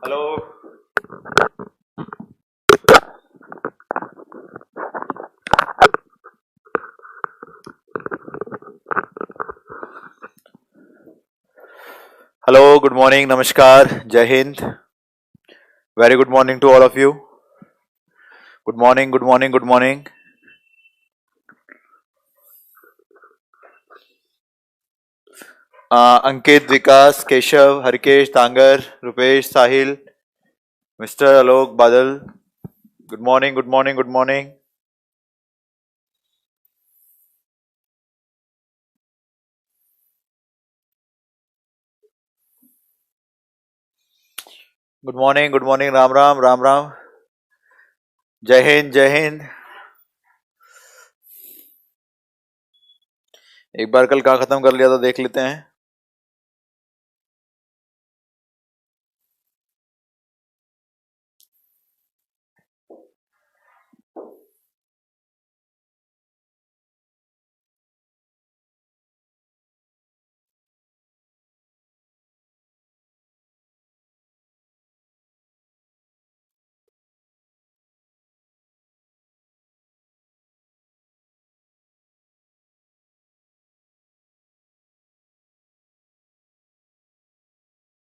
Hello. Hello, good morning, नमस्कार, जय Hind. Very good morning to all of you. Good morning, good morning, good morning. Ankit, Vikas, Keshav, Harkesh, Tangar, Rupesh, Sahil, mister Alok, Badal. Good morning, good morning, good morning. Good morning, good morning, Ram Ram, Ram Ram. जय हिंद, जय हिंद। एक बार कल कहाँ खत्म कर लिया था देख लेते हैं।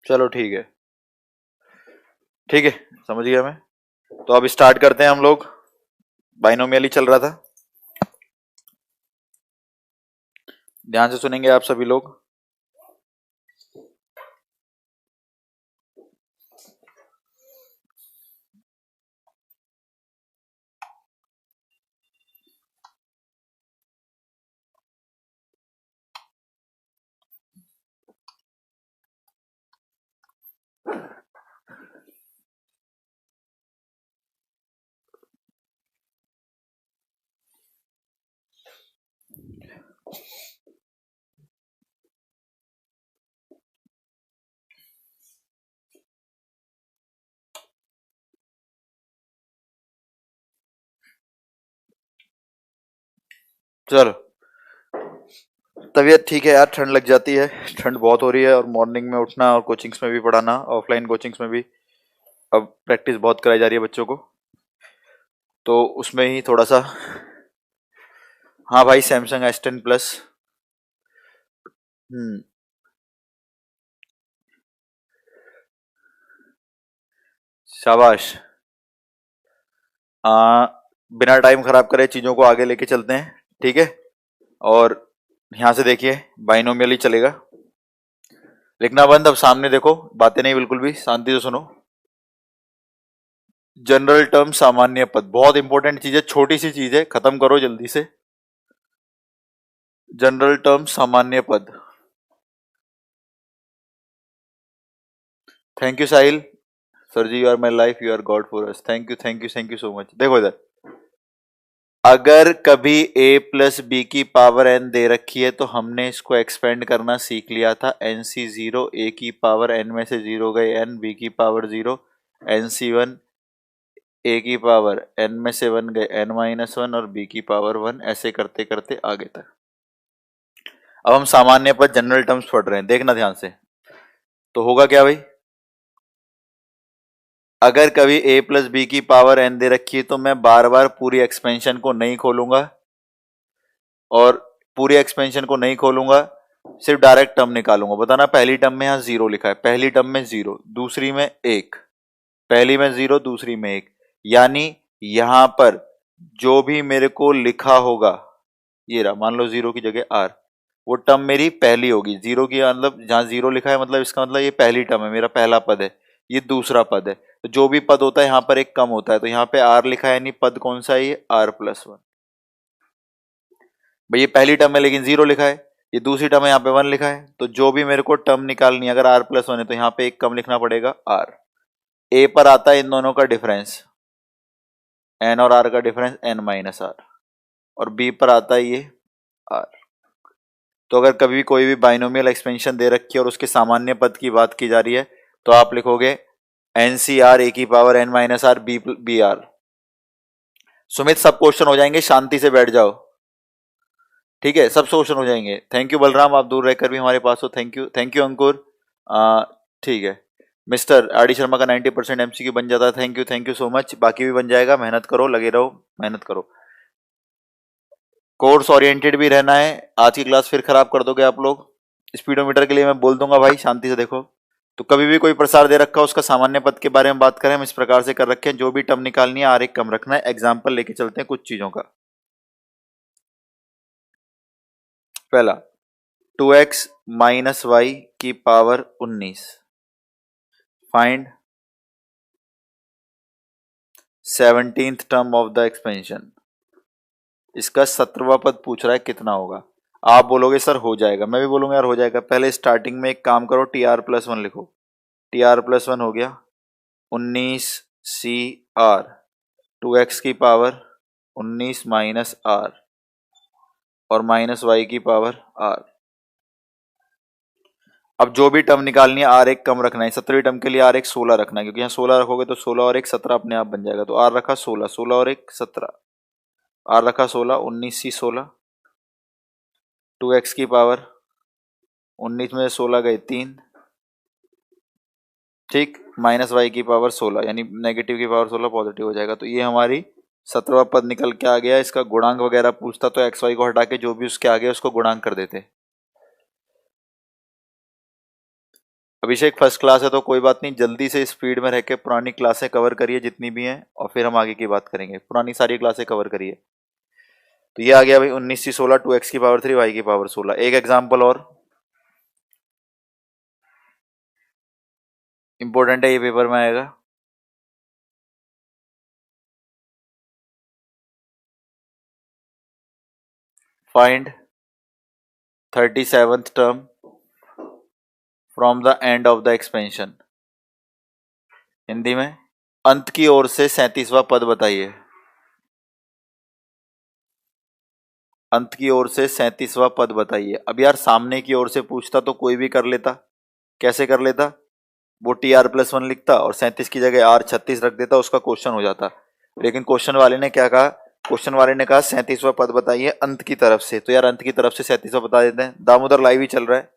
चलो ठीक है, ठीक है, समझ गया मैं। तो अब स्टार्ट करते हैं हम लोग। बाइनोमियल ही चल रहा था, ध्यान से सुनेंगे आप सभी लोग। चलो, तबीयत ठीक है यार, ठंड लग जाती है, ठंड बहुत हो रही है, और मॉर्निंग में उठना और कोचिंग्स में भी पढ़ाना, ऑफलाइन कोचिंग्स में भी अब प्रैक्टिस बहुत कराई जा रही है बच्चों को, तो उसमें ही थोड़ा सा। हाँ भाई, सैमसंग S10 प्लस। हम्म। शाबाश। आ, बिना टाइम खराब करे चीजों को आगे लेके चलते हैं, ठीक है। और यहाँ से देखिए, बाइनोमियल ही चलेगा। लिखना बंद, अब सामने देखो, बातें नहीं, बिल्कुल भी शांति से सुनो। जनरल टर्म, सामान्य पद, बहुत इंपॉर्टेंट चीज है, छोटी सी चीज है, खत्म करो जल्दी से। जनरल टर्म, सामान्य पद। Thank you Sahil. Sir ji, you are my life, you are God for us. Thank you, thank you, thank you so much. देखो इधर, अगर कभी a प्लस बी की पावर n दे रखी है तो हमने इसको एक्सपेंड करना सीख लिया था। NC0, a की पावर n में से 0 गए n, b की पावर 0, NC1, a की पावर n में से 1 गए n-1 और b की पावर 1, ऐसे करते करते आगे तक। अब हम सामान्य पद, जनरल टर्म्स पढ़ रहे हैं, देखना ध्यान से। तो होगा क्या भाई, अगर कभी a प्लस बी की पावर n दे रखी है तो मैं बार बार पूरी एक्सपेंशन को नहीं खोलूंगा, और पूरी एक्सपेंशन को नहीं खोलूंगा, सिर्फ डायरेक्ट टर्म निकालूंगा। बताना, पहली टर्म में यहाँ 0 लिखा है, पहली टर्म में 0, दूसरी में 1, पहली में 0, दूसरी में 1, यानी यहां पर जो भी मेरे को लिखा होगा, ये रहा, मान लो 0 की जगह r, वो टर्म मेरी पहली होगी। 0 की मतलब जहां 0 लिखा है, मतलब इसका मतलब ये पहली टर्म है, मेरा पहला पद है, ये दूसरा पद है। तो जो भी पद होता है यहाँ पर एक कम होता है, तो यहाँ पे r लिखा है, यानी पद कौन सा है, ये r+1। भाई ये पहली टर्म है लेकिन 0 लिखा है, ये दूसरी टर्म है, यहाँ पे 1 लिखा है, तो जो भी मेरे को टर्म निकालनी है, अगर r+1 है तो यहाँ पे एक कम लिखना पड़ेगा, r। a पर आता है इन दोनों का डिफरेंस, n और r का डिफरेंस n-r, और b पर आता है ये r। तो अगर कभी भी कोई भी बाइनोमियल एक्सपेंशन दे रखी है और उसके सामान्य पद की बात की जा रही है, तो आप लिखोगे NCR a की power n-r b r। Sumit, सब क्वेश्चन हो जाएंगे, शांति से बैठ जाओ, ठीक है, सब क्वेश्चन हो जाएंगे। थैंक यू बलराम, आप दूर रहकर भी हमारे पास हो, थैंक यू, थैंक यू अंकुर। ठीक है, मिस्टर आर डी शर्मा का 90% एमसीक्यू बन जाता है। Thank you so much. बाकी भी बन जाएगा, मेहनत करो, लगे रहो, मेहनत करो, कोर्स ओरिएंटेड भी रहना है। आज की क्लास फिर खराब कर दोगे आप लोग। स्पीडोमीटर के लिए मैं बोल दूंगा भाई, शांति से देखो। तो कभी भी कोई प्रसार दे रखा हो उसका सामान्य पद के बारे में बात करें, हम इस प्रकार से कर रखे हैं, जो भी टर्म निकालनी है आर एक कम रखना है। एग्जाम्पल लेके चलते हैं कुछ चीजों का। पहला 2x माइनस वाई की power 19, find 17th term of the expansion. इसका 17वां पद पूछ रहा है कितना होगा। आप बोलोगे सर हो जाएगा, मैं भी बोलूंगा यार हो जाएगा। पहले स्टार्टिंग में एक काम करो, टी आर प्लस वन लिखो। टी आर प्लस वन हो गया 19 CR, 2x की पावर 19 माइनस आर और माइनस वाई की पावर आर। अब जो भी टर्म निकालनी है आर एक कम रखना है। 17वीं टर्म के लिए आर एक 16 रखना है, क्योंकि यहाँ 16 रखोगे तो 16 और एक 17 अपने आप बन जाएगा। तो आर रखा 16, 16 और एक 17, आर रखा 16, 19 C 16, 2x की पावर 19 में 16 गए 3, ठीक, माइनस वाई की पावर 16, यानी नेगेटिव की पावर 16 पॉजिटिव हो जाएगा। तो ये हमारी 17वां पद निकल के आ गया। इसका गुणांक वगैरह पूछता तो एक्स वाई को हटा के जो भी उसके आगे उसको गुणांक कर देते। अभिषेक फर्स्ट क्लास है तो कोई बात नहीं, जल्दी से स्पीड में रह के पुरानी क्लासें कवर करिए जितनी भी हैं, और फिर हम आगे की बात करेंगे। पुरानी सारी क्लासें कवर करिए। तो ये आ गया भाई 19 C 16, 2x की पावर 3, वाई की पावर 16। एक एग्जाम्पल और इंपॉर्टेंट है, ये पेपर में आएगा। Find 37th term from the end of the expansion. Hindi में अंत की ओर से 37वां पद बताइए। अंत की ओर से 37वां पद बताइए। अब यार सामने की ओर से पूछता तो कोई भी कर लेता। कैसे कर लेता? वो टी आर प्लस वन लिखता और 37 की जगह आर 36 रख देता, उसका क्वेश्चन हो जाता। लेकिन क्वेश्चन वाले ने क्या कहा? क्वेश्चन वाले ने कहा 37वां पद बताइए अंत की तरफ से। तो यार अंत की तरफ से 37वां बता देते हैं। दामोदर लाइव ही चल रहा है।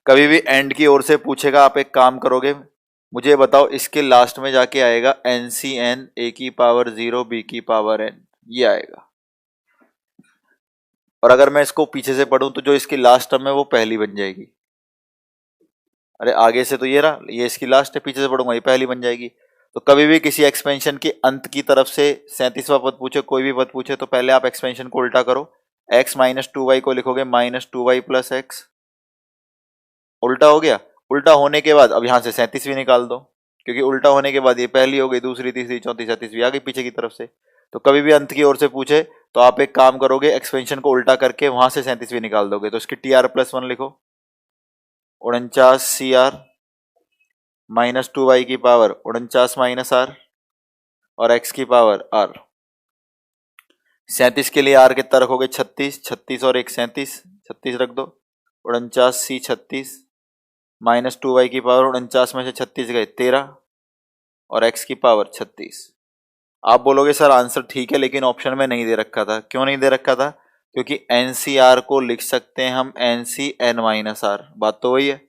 कभी भी एंड की ओर से पूछेगा, आप एक काम करोगे, मुझे बताओ इसके लास्ट में जाके आएगा NCN A की पावर 0 B की पावर n, ये आएगा। और अगर मैं इसको पीछे से पढ़ूं तो जो इसकी लास्ट टर्म है वो पहली बन जाएगी। अरे आगे से तो ये रहा, ये इसकी लास्ट है, पीछे से पढ़ूंगा ये पहली बन जाएगी। तो कभी भी किसी एक्सपेंशन के अंत की तरफ से 37वां पद पूछे, कोई भी पद पूछे, तो पहले आप एक्सपेंशन को उल्टा करो। x माइनस 2y को लिखोगे माइनस 2y प्लस एक्स। उल्टा हो गया। उल्टा होने के बाद अब यहां से 37वीं निकाल दो, क्योंकि उल्टा होने के बाद ये पहली हो गई, दूसरी, तीसरी, चौथी, 37वीं आ गई पीछे की तरफ से। तो कभी भी अंत की ओर से पूछे तो आप एक काम करोगे, एक्सपेंशन को उल्टा करके वहां से 37वीं निकाल दोगे। तो इसकी टी आर प्लस वन लिखो 49 CR माइनस 2y की पावर 49 माइनस आर और x की पावर r। 37 के लिए r कितना रखोगे? 36, 36 और एक 37, 36 रख दो। 49C 36 माइनस 2y की पावर 49 में से 36 गए 13 और x की पावर 36। आप बोलोगे सर आंसर ठीक है, लेकिन ऑप्शन में नहीं दे रखा था। क्यों नहीं दे रखा था? क्योंकि NCR को लिख सकते हैं हम NCN माइनस आर। बात तो वही है।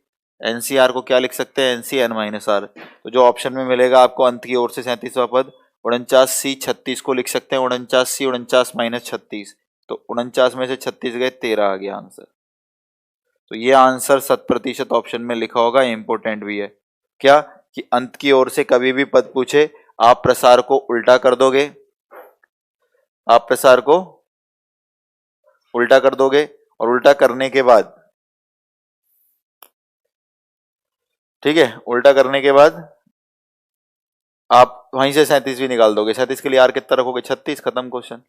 NCR को क्या लिख सकते हैं? NCN minus R. तो जो ऑप्शन में मिलेगा आपको अंत की ओर से 37वां पद, 49C 36 को लिख सकते हैं 49C 49 माइनस 36। तो 49 में से 36 गए 13 आ गया आंसर। तो ये आंसर 100% ऑप्शन में लिखा होगा। इंपोर्टेंट भी है क्या कि अंत की ओर से कभी भी पद पूछे आप प्रसार को उल्टा कर दोगे। आप प्रसार को उल्टा कर दोगे और उल्टा करने के बाद, ठीक है, उल्टा करने के बाद आप वहीं से 37वीं निकाल दोगे। 37 के लिए आर कितना रखोगे? 36, खत्म क्वेश्चन।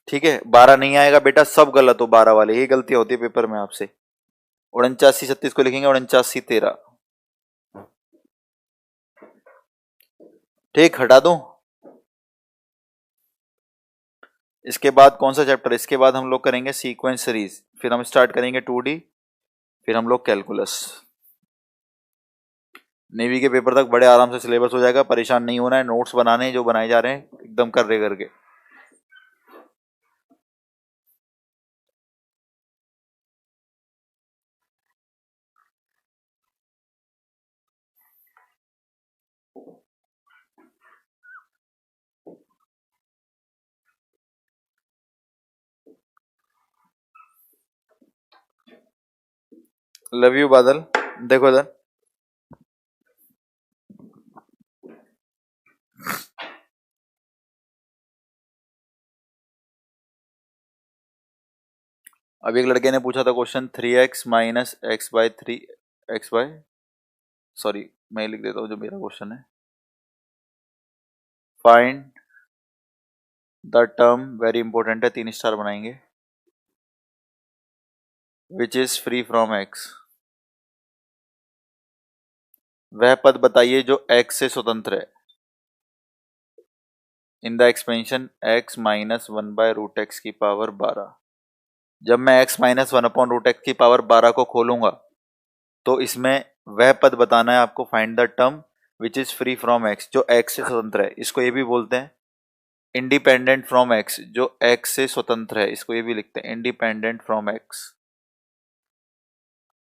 ठीक है, 12 नहीं आएगा बेटा, सब गलत हो। 12 वाले ही गलती होती है पेपर में आपसे। 49C 36 को लिखेंगे 49C 13। ठीक, हटा दूं। इसके बाद कौन सा चैप्टर? इसके बाद हम लोग करेंगे सीक्वेंस सीरीज, फिर हम स्टार्ट करेंगे 2D, फिर हम लोग कैलकुलस। नेवी के पेपर तक बड़े आराम से सिलेबस हो जाएगा, परेशान नहीं होना है। नोट्स बनाने जो बनाए जा रहे हैं एकदम कर रहे करके। लव यू बादल। देखो इधर, अभी एक लड़के ने पूछा था question 3x minus x by three x by, sorry मैं लिख देता हूँ जो मेरा क्वेश्चन है। Find the term, very important है, 3 स्टार बनाएंगे, which is free from x. वह पद बताइए जो x से स्वतंत्र है in the expansion x minus 1/√x की पावर 12। जब मैं x माइनस 1/√x की पावर 12 को खोलूंगा तो इसमें वह पद बताना है आपको, find the term which is free from x, जो x से स्वतंत्र है। इसको ये भी बोलते हैं इंडिपेंडेंट फ्रॉम x, जो x से स्वतंत्र है, इसको ये भी लिखते हैं इंडिपेंडेंट फ्रॉम x।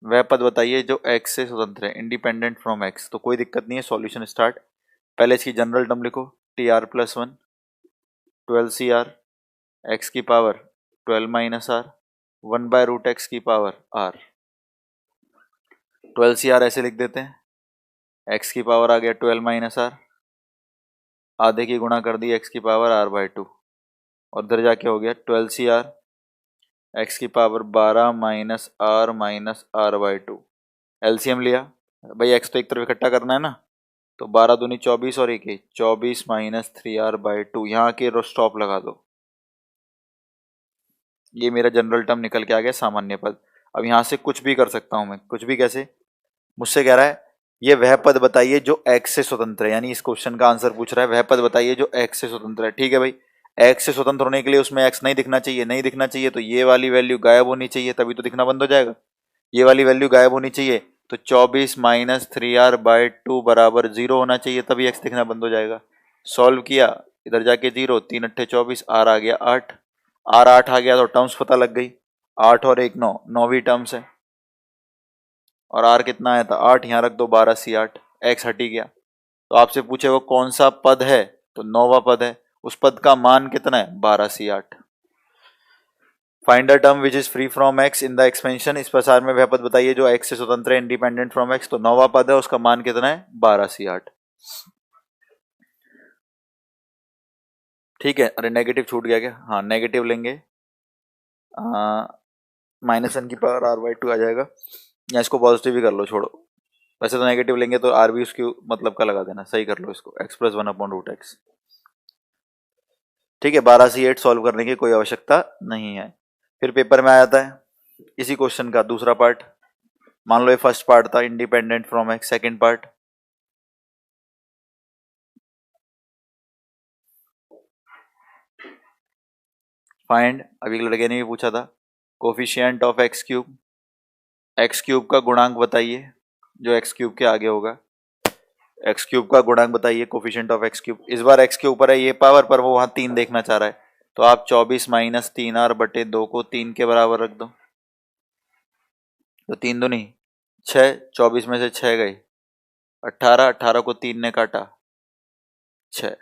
वह पद बताइए जो x से स्वतंत्र है, इंडिपेंडेंट फ्रॉम x। तो कोई दिक्कत नहीं है, सॉल्यूशन स्टार्ट। पहले इसकी जनरल टर्म लिखो, tr प्लस 1 12cr x की पावर 12 माइनस r 1/√x की पावर r। 12cr ऐसे लिख देते हैं, x की पावर आ गया 12 माइनस r, आधे की गुणा कर दी x की पावर r/2, और इधर जाके हो गया 12cr x की पावर 12 माइनस r/2। एलसीएम लिया भाई, x तो एक तरफ इकट्ठा करना है ना, तो 12 दूनी 24 और एक 24 माइनस 3r/2। यहाँ के स्टॉप लगा दो, ये मेरा जनरल टर्म निकल के आ गया, सामान्य पद। अब यहाँ से कुछ भी कर सकता हूँ मैं, कुछ भी कैसे, मुझसे कह रहा है ये वह पद बताइए जो x से स्वतंत्र है, यानी इस क्वेश्चन का आंसर पूछ रहा है वह पद बताइए जो x से स्वतंत्र है। ठीक है भाई, x से स्वतंत्र होने के लिए उसमें x नहीं दिखना चाहिए, नहीं दिखना चाहिए तो ये वाली वैल्यू गायब होनी चाहिए, तभी तो दिखना बंद हो जाएगा। ये वाली वैल्यू गायब होनी चाहिए, तो 24 माइनस 3r/2 बराबर 0 होना चाहिए, तभी x दिखना बंद हो जाएगा। सॉल्व किया, इधर जाके 0, 3 अट्ठे 24, r आ गया 8, r 8 आ गया तो टर्म्स पता लग गई, 8 और 1 9, 9वीं टर्म्स है। और r कितना आया था 8, यहाँ रख दो 12c8, x हटी गया। तो आपसे पूछे वो कौन सा पद है, तो 9वां पद है, उस पद का मान कितना है 12c8। Find the term which is free from x in the expansion, इस प्रसार में वह पद बताइए जो x से स्वतंत्र है, इंडिपेंडेंट फ्रॉम x। तो 9वां पद है, उसका मान कितना है 12c8। ठीक है, अरे नेगेटिव छूट गया क्या, हाँ नेगेटिव लेंगे, माइनस n की पावर r/2 आ जाएगा, या इसको पॉजिटिव भी कर लो, छोड़ो, वैसे तो नेगेटिव लेंगे तो r भी उसकी मतलब का लगा देना, सही कर लो इसको, x प्लस 1/√x। ठीक है, 12c8 सॉल्व करने की कोई आवश्यकता नहीं है। फिर पेपर में आ जाता है इसी क्वेश्चन का दूसरा पार्ट। मान लो ये फर्स्ट पार्ट था independent from x, second part find, अभी एक लड़के ने भी पूछा था कोफिशिएंट ऑफ x³ x³ का गुणांक बताइए जो x³ के आगे होगा, x³ का गुणांक बताइए, कोफिशिएंट ऑफ x³। इस बार x के ऊपर है ये पावर, पर वो वहां 3 देखना चाह रहा है, तो आप 24 माइनस 3r/2 को 3 के बराबर रख दो, तो 3 दूनी 6, 24 में से 6 गई 18, 18 को 3 ने काटा 6,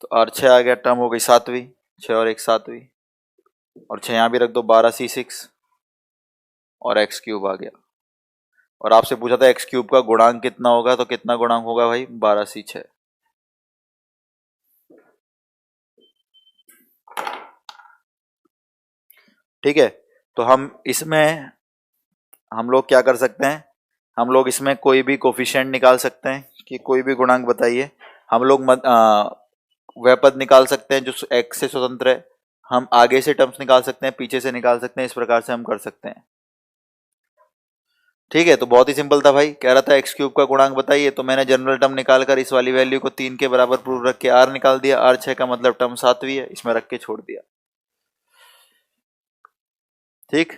तो और 6 आ गया, टर्म हो गई 7वीं, 6 और 1 7वीं, और 6 यहाँ भी रख दो 12c6, और x³ आ गया। और आपसे पूछा था x³ का गुणांक कितना होगा, तो कितना गुणांक होगा भाई 12c6। ठीक है, तो हम लोग क्या कर सकते हैं, हम लोग इसमें कोई भी कोफिशिएंट निकाल सकते हैं कि कोई भी गुणांक बताइए, हम लोग वह पद निकाल सकते हैं जो x से स्वतंत्र है, हम आगे से टर्म्स निकाल सकते हैं, पीछे से निकाल सकते हैं, इस प्रकार से हम कर सकते हैं। ठीक है, तो बहुत ही सिंपल था भाई, कह रहा था x³ का गुणांक बताइए, तो मैंने जनरल टर्म निकाल कर इस वाली वैल्यू को 3 के बराबर प्रूव रख के r निकाल दिया, r 6 का मतलब टर्म 7वीं है, इसमें रख के छोड़ दिया। ठीक,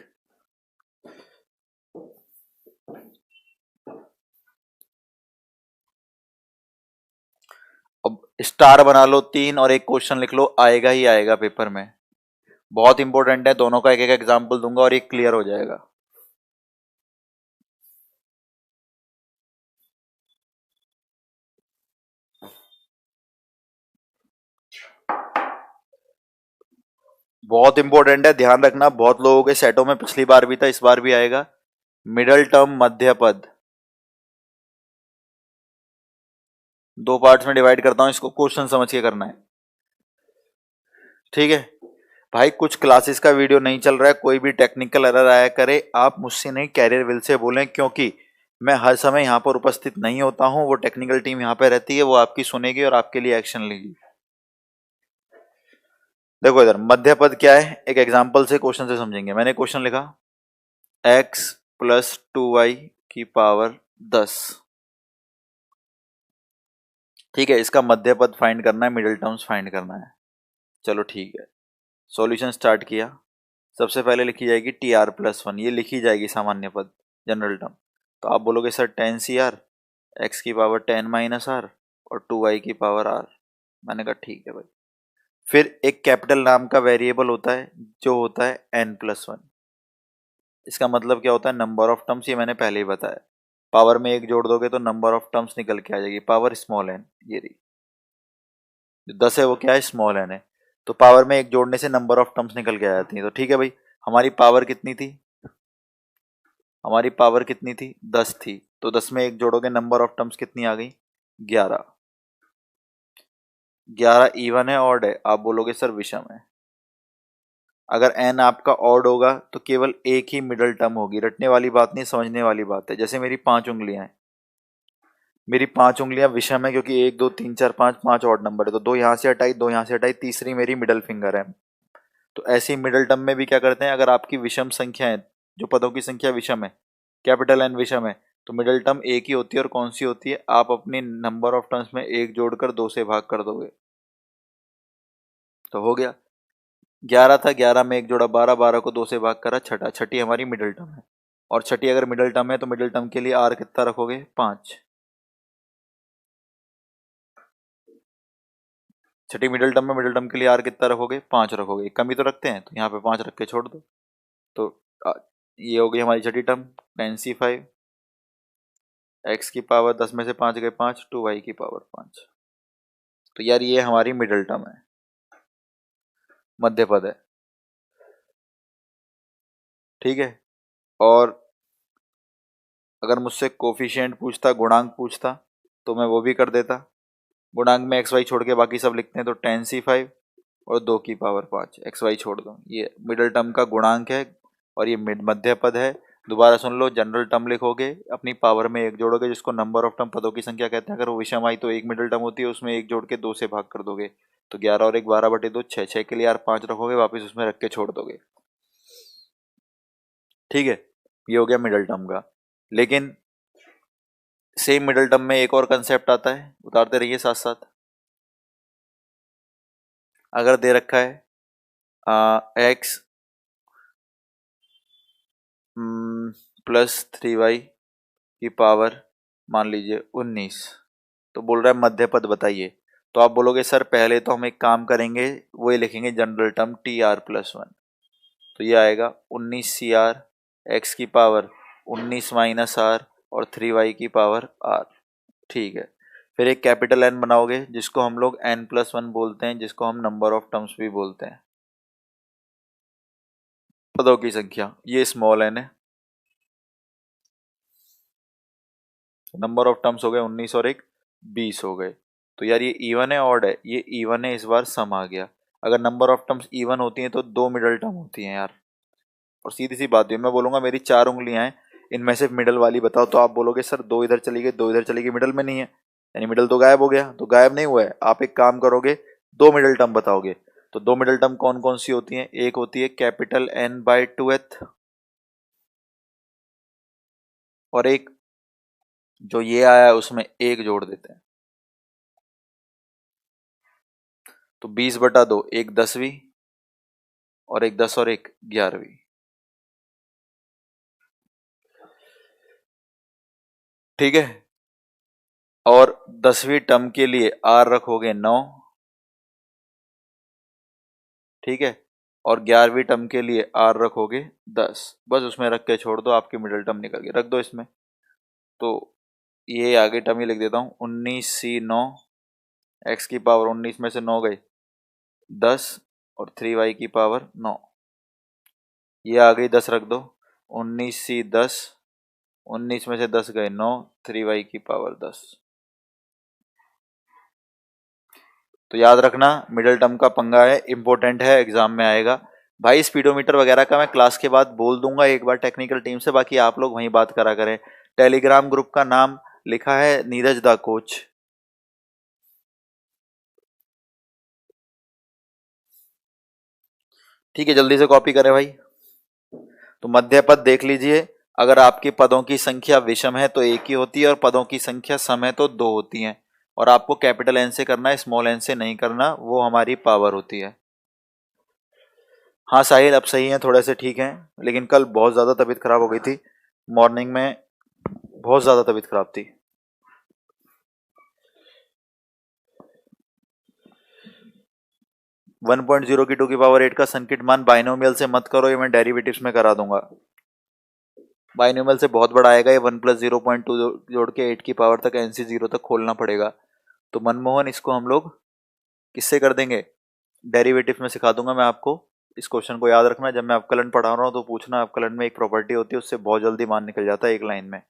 अब स्टार बना लो 3 और एक क्वेश्चन लिख लो, आएगा ही आएगा पेपर में, बहुत इंपॉर्टेंट है, दोनों का एक एक एग्जाम्पल दूंगा और एक क्लियर हो जाएगा। बहुत इंपॉर्टेंट है, ध्यान रखना, बहुत लोगों के सेटों में पिछली बार भी था, इस बार भी आएगा। मिडल टर्म मध्य पद, दो पार्ट्स में डिवाइड करता हूं, इसको क्वेश्चन समझ के करना है, ठीक है भाई। कुछ क्लासेस का वीडियो नहीं चल रहा है, कोई भी टेक्निकल एरर आया करे, आप मुझसे नहीं कैरियर विल से बोलें, क्योंकि मैं हर समय यहां पर उपस्थित नहीं होता हूं, वो टेक्निकल टीम यहां पर रहती है, वो आपकी सुनेगी और आपके लिए एक्शन लेगी। देखो इधर मध्य पद क्या है, एक एग्जांपल से क्वेश्चन से समझेंगे। मैंने क्वेश्चन लिखा x प्लस 2y की पावर 10, ठीक है, इसका मध्य पद फाइंड करना है, मिडिल टर्म्स फाइंड करना है। चलो ठीक है, सॉल्यूशन स्टार्ट किया। सबसे पहले लिखी जाएगी टी आर प्लस वन, ये लिखी जाएगी सामान्य पद, जनरल टर्म। तो आप बोलोगे sir ten C R, X की पावर 10 माइनस आर और 2y की पावर आर। मैंने कहा ठीक है भाई। फिर एक कैपिटल नाम का वेरिएबल होता है जो होता है n प्लस वन। इसका मतलब क्या होता है, नंबर ऑफ टर्म्स, ये मैंने पहले ही बताया। पावर में एक जोड़ दोगे तो नंबर ऑफ टर्म्स निकल के आ जाएगी, पावर स्मॉल एन, ये रही। जो 10 है वो क्या है, स्मॉल एन है। तो पावर में एक जोड़ने से नंबर ऑफ टर्म्स निकल के आ जाती हैं। तो ठीक है भाई, हमारी पावर कितनी थी, हमारी पावर कितनी थी, 10 थी। तो 10 में एक जोड़ोगे, नंबर ऑफ टर्म्स कितनी आ गई, 11। 11 इवन है ऑड है, आप बोलोगे सर विषम है। अगर एन आपका ऑड होगा तो केवल एक ही मिडल टर्म होगी, रटने वाली बात नहीं, समझने वाली बात है। जैसे मेरी 5 उंगलियां हैं, मेरी 5 उंगलियां विषम है क्योंकि 1 2 3 4 5, 5 ऑड नंबर है, तो 2 यहां से हटाई, 2 यहां से हटाई, तीसरी मेरी मिडल फिंगर है। तो ऐसे ही मिडल टर्म में भी क्या करते हैं, अगर आपकी विषम संख्या है, जो पदों की संख्या विषम है, कैपिटल एन विषम है, तो मिडल टर्म एक ही होती है। और कौन सी होती है, आप अपनी नंबर ऑफ टर्म्स में एक जोड़कर 2 से भाग कर दोगे तो हो गया। 11 था, 11 में एक जोड़ा 12, 12 को 2 से भाग करा, छठा, छठी हमारी मिडल टर्म है। और छठी अगर मिडल टर्म है तो मिडल टर्म के लिए आर कितना रखोगे, 5। छठी मिडल टर्म में मिडल टर्म के लिए आर कितना रखोगे, 5 रखोगे। एक कमी तो रखते हैं, तो यहाँ पे 5 रख के छोड़ दो। तो ये हो गई हमारी छठी टर्म, 10c5, एक्स की पावर 10 में से 5 गए 5, 2y की पावर 5। तो यार ये हमारी मिडल टर्म है, मध्य पद है, ठीक है। और अगर मुझसे कोफिशिएंट पूछता, गुणांक पूछता, तो मैं वो भी कर देता। गुणांक में एक्स वाई छोड़ के बाकी सब लिखते हैं, तो 10c5 और 2 की पावर 5, एक्स वाई छोड़ दो, ये मिडल टर्म का गुणांक है और ये मध्य पद है। दोबारा सुन लो, जनरल टर्म लिखोगे, अपनी पावर में एक जोड़ोगे, जिसको नंबर ऑफ टर्म पदों की संख्या कहते हैं। अगर वो विषम आई तो एक मिडल टर्म होती है, उसमें एक जोड़ के 2 से भाग कर दोगे, तो 11 और 1 12/2, 6, 6 के लिए यार 5 रखोगे, वापस उसमें रख के छोड़ दोगे, ठीक है। ये हो गया मिडल टर्म का। लेकिन सेम मिडल टर्म में एक और कंसेप्ट आता है, उतारते रहिए साथ साथ। अगर दे रखा है एक्स प्लस 3y की पावर मान लीजिए 19, तो बोल रहा है मध्य पद बताइए। तो आप बोलोगे सर पहले तो हम एक काम करेंगे, वो ये लिखेंगे general term T R plus one. तो ये आएगा 19 CR, एक्स की पावर 19 माइनस आर और 3y की पावर आर, ठीक है। फिर एक कैपिटल एन बनाओगे, जिसको हम लोग n प्लस वन बोलते हैं, जिसको हम नंबर ऑफ टर्म्स भी बोलते हैं, पदों की संख्या। ये स्मॉल एन है, नंबर ऑफ टर्म्स हो गए 19 और एक 20 हो गए। तो यार ये इवन है ऑड है, ये इवन है, इस बार सम आ गया। अगर नंबर ऑफ टर्म्स इवन होती हैं तो 2 मिडल टर्म होती हैं यार। और सीधी सी बात है, मैं बोलूंगा मेरी 4 उंगलियां हैं, इनमें से मिडल वाली बताओ, तो आप बोलोगे सर 2 इधर चली गई, 2 इधर चली गई, मिडल में नहीं है, यानी मिडल तो गायब हो गया। तो गायब नहीं हुआ है, आप एक काम करोगे, 2 मिडल टर्म बताओगे। तो 2 मिडल टर्म कौन कौन सी होती हैं, एक होती है कैपिटल n/2th, और एक जो ये आया है उसमें एक जोड़ देते हैं, तो 20/2, एक 10वीं और एक 10 और एक 11वीं, ठीक है। और 10वीं टर्म के लिए आर रखोगे 9, ठीक है। और 11वीं टर्म के लिए आर रखोगे 10, बस उसमें रख के छोड़ दो, आपकी मिडल टर्म निकल गई, रख दो इसमें। तो ये आगे टर्म ही लिख देता हूँ, 19c9, एक्स की पावर 19 में से 9 गए 10 और 3y की पावर 9। ये आ गई 10 रख दो, 19c 10, 19 में से 10 गए 9, 3y की पावर 10। तो याद रखना मिडिल टर्म का पंगा है, इंपॉर्टेंट है, एग्जाम में आएगा। भाई स्पीडोमीटर वगैरह का मैं क्लास के बाद बोल दूंगा एक बार टेक्निकल टीम से, बाकी आप लोग वहीं बात करा करें। टेलीग्राम ग्रुप का नाम लिखा है नीरज दा कोच। ठीक है, जल्दी से कॉपी करें भाई। तो मध्य पद देख लीजिए, अगर आपकी पदों की संख्या विषम है तो एक ही होती है, और पदों की संख्या सम है तो दो होती है। और आपको कैपिटल एन से करना है, स्मॉल एन से नहीं करना, वो हमारी पावर होती है। हाँ साहिल अब सही है, थोड़े से ठीक है, लेकिन कल बहुत ज़्यादा तबीयत खराब हो गई थी, मॉर्निंग में बहुत ज़्यादा तबीयत खराब थी। वन पॉइंट जीरो की 2 की पावर 8 का संकीर्ण मान बाइनोमियल से मत करो, ये मैं डेरिवेटिव्स में करा दूंगा। बाइनोमियल से बहुत बड़ा आएगा, ये 1 + 0.2 जोड़ के 8 की पावर तक NC 0 तक खोलना पड़ेगा। तो मनमोहन इसको हम लोग किससे कर देंगे, डेरिवेटिव में सिखा दूंगा मैं आपको। इस क्वेश्चन को याद रखना, जब मैं अवकलन पढ़ा रहा हूँ तो पूछना, अवकलन में एक प्रॉपर्टी होती है, उससे बहुत जल्दी मान निकल जाता है एक लाइन में।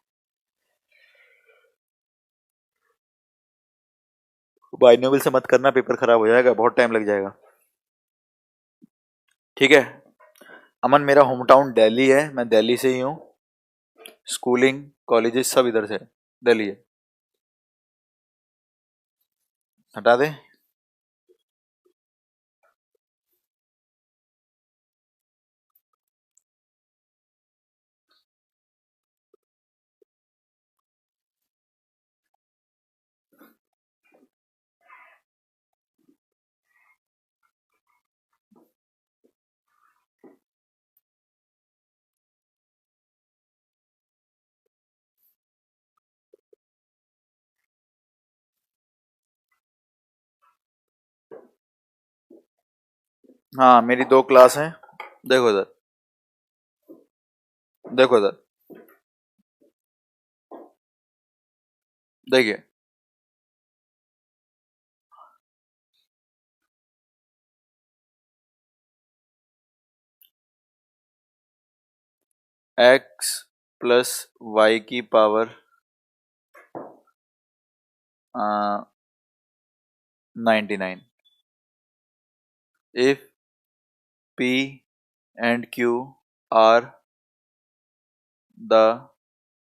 बाइनोमियल से मत करना, पेपर खराब हो जाएगा, बहुत टाइम लग जाएगा। ठीक है अमन, मेरा होम टाउन दिल्ली है, मैं दिल्ली से ही हूँ, स्कूलिंग कॉलेजेस सब इधर से, दिल्ली है। हटा दे। हाँ मेरी 2 क्लास हैं, देखो इधर, देखो इधर, देखिए x प्लस वाई की power 99 if p and q are the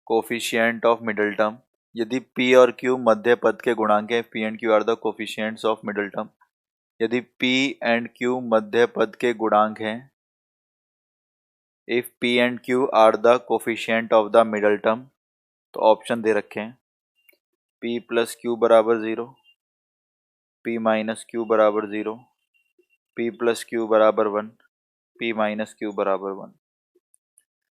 coefficient of middle term। यदि p और q मध्य पद के गुणांक हैं, p and q are the coefficients of middle term। यदि p and q मध्य पद के गुणांक हैं, if p and q are the coefficient of the middle term, तो ऑप्शन दे रखे हैं p प्लस क्यू बराबर 0, p माइनस क्यू बराबर 0, p प्लस क्यू बराबर 1, p माइनस क्यू बराबर 1।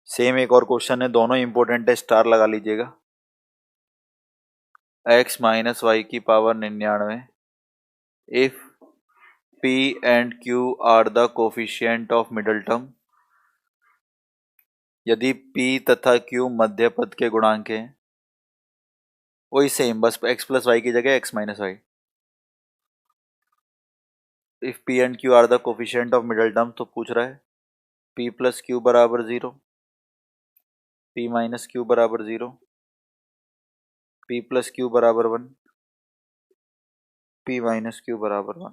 सेम एक और क्वेश्चन है, दोनों इंपॉर्टेंट है, स्टार लगा लीजिएगा। x माइनस वाई की power 99 if p and q are the coefficient of middle term. यदि p तथा q मध्य पद के गुणांक हैं, वही सेम, बस x प्लस वाई की जगह x minus Y. If p and q are the coefficient of middle term, तो पूछ रहा है p प्लस क्यू बराबर 0, p माइनस क्यू बराबर 0, p प्लस क्यू बराबर 1, p माइनस क्यू बराबर 1।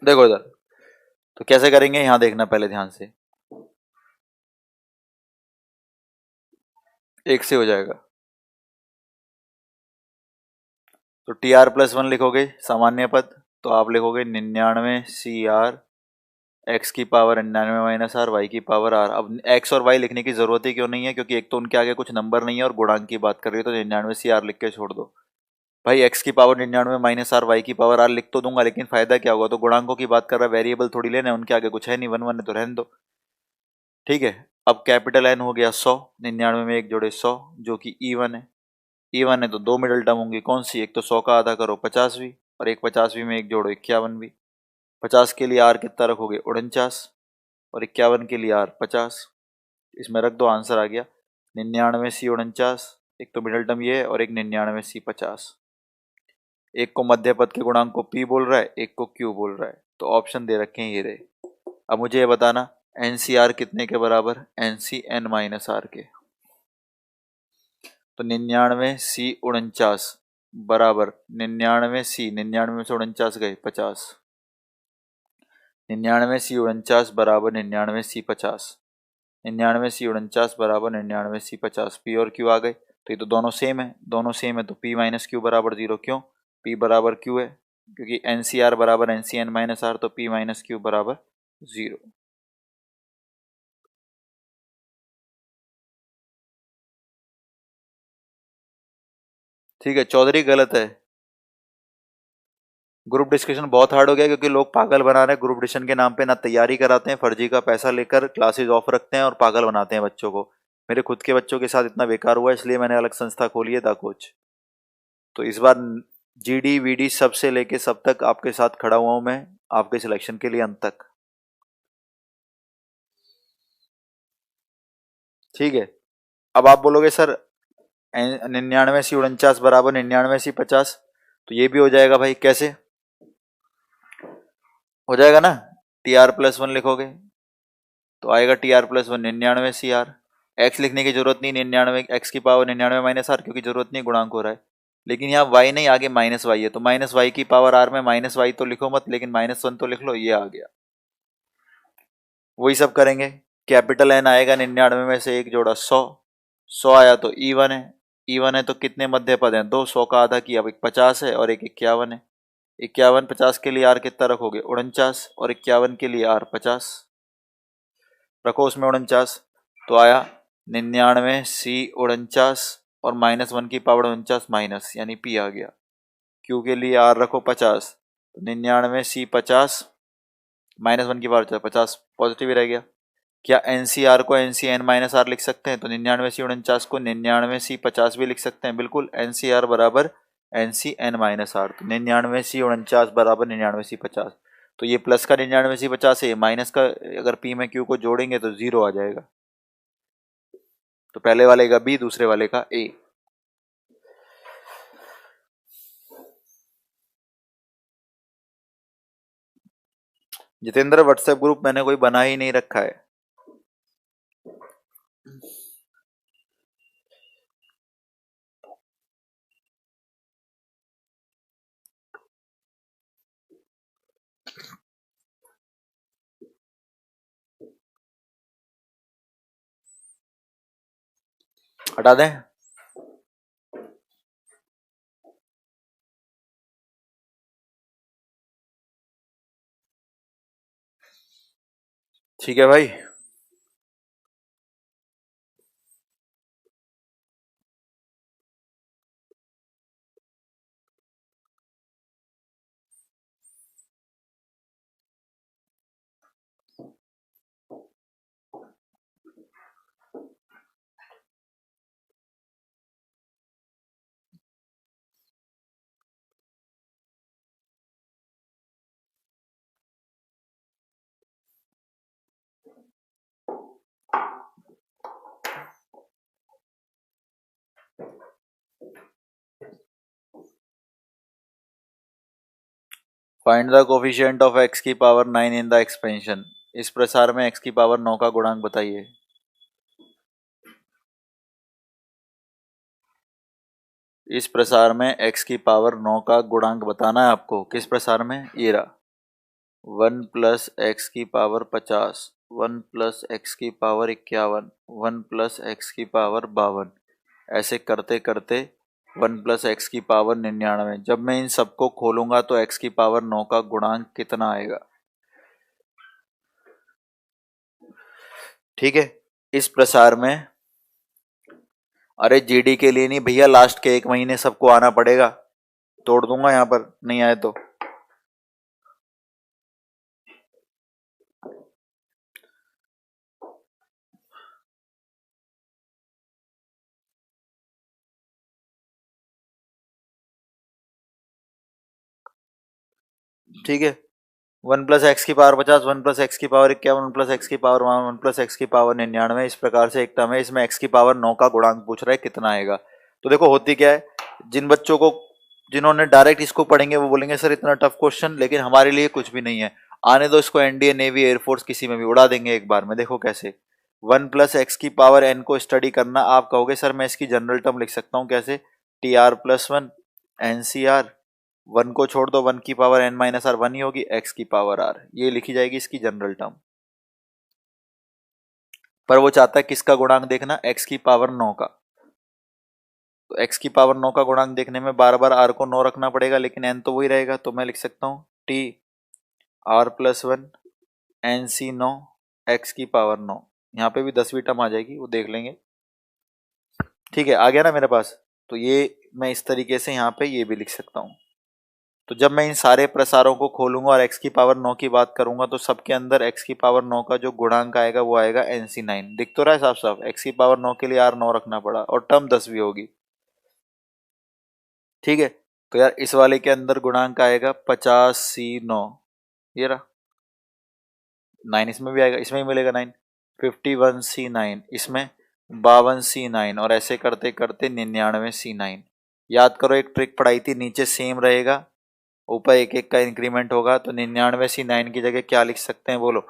देखो इधर, तो कैसे करेंगे, यहां देखना पहले ध्यान से, एक से हो जाएगा। तो टी आर प्लस 1 लिखोगे सामान्य पद, तो आप लिखोगे 99 CR x की पावर 99 माइनस आर वाई की पावर आर। अब x और y लिखने की जरूरत ही क्यों नहीं है, क्योंकि एक तो उनके आगे कुछ नंबर नहीं है और गुणांक की बात कर रही है, तो 99 CR लिख के छोड़ दो। भाई x की पावर 99 माइनस आर वाई की पावर आर लिख तो दूंगा, लेकिन फायदा क्या होगा, तो गुणांकों की बात कर रहा है, वेरिएबल थोड़ी लेना है, उनके आगे कुछ है नहीं, 1 1 है तो रहने दो। ठीक है, अब कैपिटल N हो गया 100, 99 में एक जोड़े 100 जो कि E1 है, E1 है तो 2 मिडल टर्म होंगी, कौन सी, एक तो 100 का आधा करो 50वीं, और एक 50वीं में एक जोड़ो 51वीं। 50 के लिए आर कितना रखोगे 49, और 51 के लिए आर 50, इसमें रख दो, आंसर आ गया 99 × 49 एक तो मिडिल टर्म ये है और एक 99C50। एक को मध्य पद के गुणांक को P बोल रहा है, एक को Q बोल रहा है, तो ऑप्शन दे रखे हैं ये रहे। अब मुझे ये बताना NCR कितने के बराबर, NCN-R के। तो 99C49 बराबर 99C, 99 से 49 गए 50, 99C49 बराबर 99C50, 99C49 बराबर 99C50। P और Q आ गए, तो ये तो दोनों सेम है, दोनों सेम है तो P माइनस Q बराबर 0। क्यों? P बराबर Q है, क्योंकि NCR बराबर NCN-R, तो P माइनस Q बराबर 0। ठीक है, चौधरी गलत है। ग्रुप डिस्कशन बहुत हार्ड हो गया क्योंकि लोग पागल बना रहे हैं ग्रुप डिस्कशन के नाम पे, ना तैयारी कराते हैं, फर्जी का पैसा लेकर क्लासेस ऑफ रखते हैं और पागल बनाते हैं बच्चों को। मेरे खुद के बच्चों के साथ इतना बेकार हुआ, इसलिए मैंने अलग संस्था खोली है दा कोच। तो इस बार GD VD सब से लेके सब तक आपके साथ खड़ा हुआ हूं मैं, आपके सिलेक्शन के लिए अंत तक। ठीक है, अब आप बोलोगे सर 99C49 बराबर 99C50, तो ये भी हो जाएगा भाई। कैसे हो जाएगा ना? TR+1 लिखोगे तो आएगा TR+1 99CR। एक्स लिखने की जरूरत नहीं, 99 एक्स की पावर 99-R, क्योंकि जरूरत नहीं, गुणांक हो रहा है। लेकिन यहाँ y नहीं, आगे -y है, तो -y की पावर R में -y तो लिखो मत, लेकिन -1 तो लिख लो, ये आ गया। वही सब करेंगे। कैपिटल N आएगा 99 में से एक जोड़ा 100, 100 आया तो E1 है, E1 है तो कितने मध्य पद हैं? 2, 100 का आधा किया, अब एक 50 है और एक 51 है। 51 50 के लिए R कितना रखोगे? 49, और 51 के लिए R 50, रखो उसमें 49, तो आया 99C49 और -1 की पावर 49 माइनस, यानी P आ गया। Q के लिए R रखो 50, तो 99C50 -1 की पावर 50 पॉजिटिव ही रह गया। क्या NCR को NCN-R लिख सकते हैं? तो 99C49 को 99C50 भी लिख सकते हैं, बिल्कुल। NCR बराबर NCN-R, तो 99C49 बराबर 99C50। तो ये प्लस का 99C50 है, माइनस का अगर P में Q को जोड़ेंगे तो 0 आ जाएगा। तो पहले वाले का B, दूसरे वाले का A। जितेंद्र, व्हाट्सएप ग्रुप मैंने कोई बना ही नहीं रखा है। हटा दें? ठीक है भाई। Find the coefficient of x की पावर 9 इन द एक्सपेंशन। इस प्रसार में x की पावर 9 का गुणांक बताइए। इस प्रसार में x की पावर 9 का गुणांक बताना है आपको। किस प्रसार में? ये रहा, 1 प्लस एक्स की पावर 50, 1 प्लस एक्स की पावर 51, 1 प्लस एक्स की पावर 52, ऐसे करते करते 1 प्लस एक्स की पावर 99। जब मैं इन सबको खोलूंगा तो x की पावर 9 का गुणांक कितना आएगा? ठीक है, इस प्रसार में, अरे GD के लिए नहीं भैया, लास्ट के 1 महीने सबको आना पड़ेगा, तोड़ दूंगा यहाँ पर, नहीं आए तो। ठीक है, 1 प्लस एक्स की पावर 50, 1 प्लस एक्स की पावर 51, 1 प्लस एक्स की पावर 1 प्लस एक्स की पावर 99। इस प्रकार से एक टर्म है, इसमें एक्स की पावर 9 का गुणांक पूछ रहा है, कितना आएगा। तो देखो होती क्या है, जिन बच्चों को जिन्होंने डायरेक्ट इसको पढ़ेंगे वो बोलेंगे सर इतना टफ क्वेश्चन, लेकिन हमारे लिए कुछ भी नहीं है, आने दो इसको, एनडीए नेवी एयरफोर्स किसी में भी उड़ा देंगे एक बार में। देखो कैसे, 1+x⁻n को स्टडी करना, आप कहोगे सर मैं इसकी जनरल टर्म लिख सकता हूँ कैसे, TR+1 NCR, 1 को छोड़ दो, 1⁻n−r 1 ही होगी, x⁻r, ये लिखी जाएगी इसकी जनरल टर्म। पर वो चाहता है किसका गुणांक देखना, x⁻9 का। तो x⁻9 का गुणांक देखने में बार बार r को 9 रखना पड़ेगा, लेकिन n तो वही रहेगा, तो मैं लिख सकता हूँ TR+1 NC9 x⁻9। यहाँ पे भी 10वीं टर्म आ जाएगी, वो देख लेंगे। ठीक है, आ गया ना मेरे पास। तो ये मैं इस तरीके से यहाँ पे ये भी लिख सकता हूँ। तो जब मैं इन सारे प्रसारों को खोलूंगा और x⁻9 की बात करूंगा, तो सबके अंदर x⁻9 का जो गुणांक आएगा वो आएगा NC9। दिख तो रहा है साफ साफ, x⁻9 के लिए r 9 रखना पड़ा और टर्म 10वीं होगी। ठीक है, तो यार इस वाले के अंदर गुणांक आएगा 50C9, ये रहा 9, इसमें भी आएगा, इसमें ही मिलेगा 9, 51C9, इसमें 52C9, और ऐसे करते करते 99C9। याद करो एक ट्रिक पढ़ाई थी, नीचे सेम रहेगा ऊपर एक एक का इंक्रीमेंट होगा, तो 99C9 की जगह क्या लिख सकते हैं बोलो,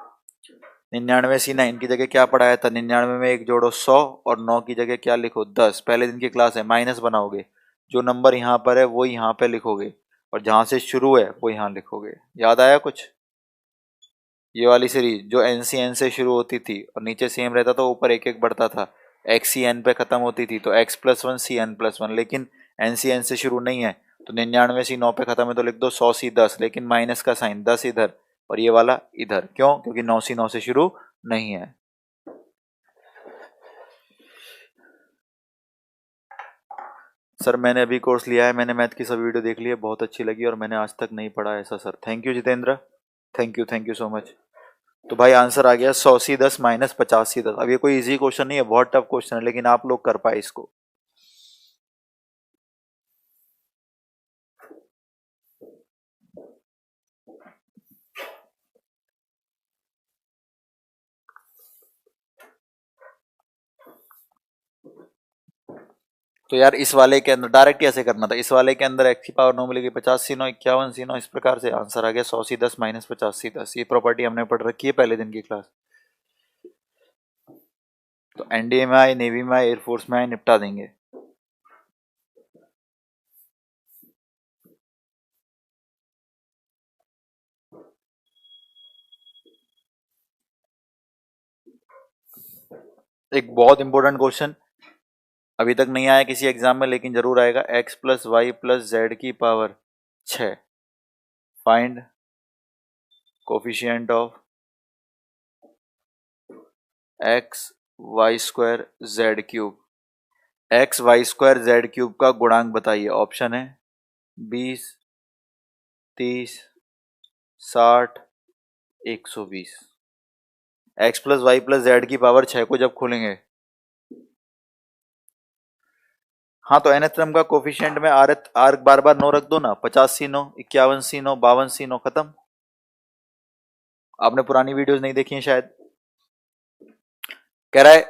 99C9 की जगह क्या पढ़ाया था, 99 में एक जोड़ो 100 और 9 की जगह क्या लिखो 10। पहले दिन की क्लास है, माइनस बनाओगे, जो नंबर यहाँ पर है वो यहाँ पे लिखोगे और जहाँ से शुरू है वो यहाँ लिखोगे। याद आया कुछ? ये वाली सीरीज जो NCN से शुरू होती थी और नीचे सेम रहता था, ऊपर एक एक बढ़ता था, XCN पे खत्म होती थी, तो x+1 CN+1, लेकिन NCN से शुरू नहीं है, तो 99C9 पे खत्म है, तो लिख दो 100C10, लेकिन माइनस का साइन, 10 इधर और ये वाला इधर। क्यों? क्योंकि 9C9 से शुरू नहीं है। सर मैंने अभी कोर्स लिया है, मैंने मैथ की सब वीडियो देख ली है, बहुत अच्छी लगी और मैंने आज तक नहीं पढ़ा ऐसा sir. Thank you Jitendra, thank you so much. तो भाई आंसर आ गया 100C10 - 50C10। अब ये कोई इजी क्वेश्चन नहीं है, बहुत टफ क्वेश्चन है, लेकिन आप लोग कर पाए इसको। तो यार इस वाले के अंदर डायरेक्ट कैसे करना था, इस वाले के अंदर x⁻9 मिलेगी 50C9 51C9, इस प्रकार से आंसर आ गया 100C10 - 50C10। ये प्रॉपर्टी हमने पढ़ रखी है पहले दिन की क्लास। तो एनडीए में आए, नेवी में आए, एयरफोर्स में आए, निपटा देंगे। एक बहुत इंपॉर्टेंट क्वेश्चन, अभी तक नहीं आया किसी एग्जाम में, लेकिन जरूर आएगा। x+y+z⁻6 find coefficient of x(y²z³). x(y²z³ का गुणांक बताइए। ऑप्शन है 20, 30, 60, 120। x+y+z⁻6 को जब खोलेंगे, हाँ तो nth टर्म का कोफिशिएंट में आर बार बार 9 रख दो ना, 50C9, 51C9, 52C9, खत्म। आपने पुरानी वीडियोस नहीं देखी हैं शायद। कह रहा है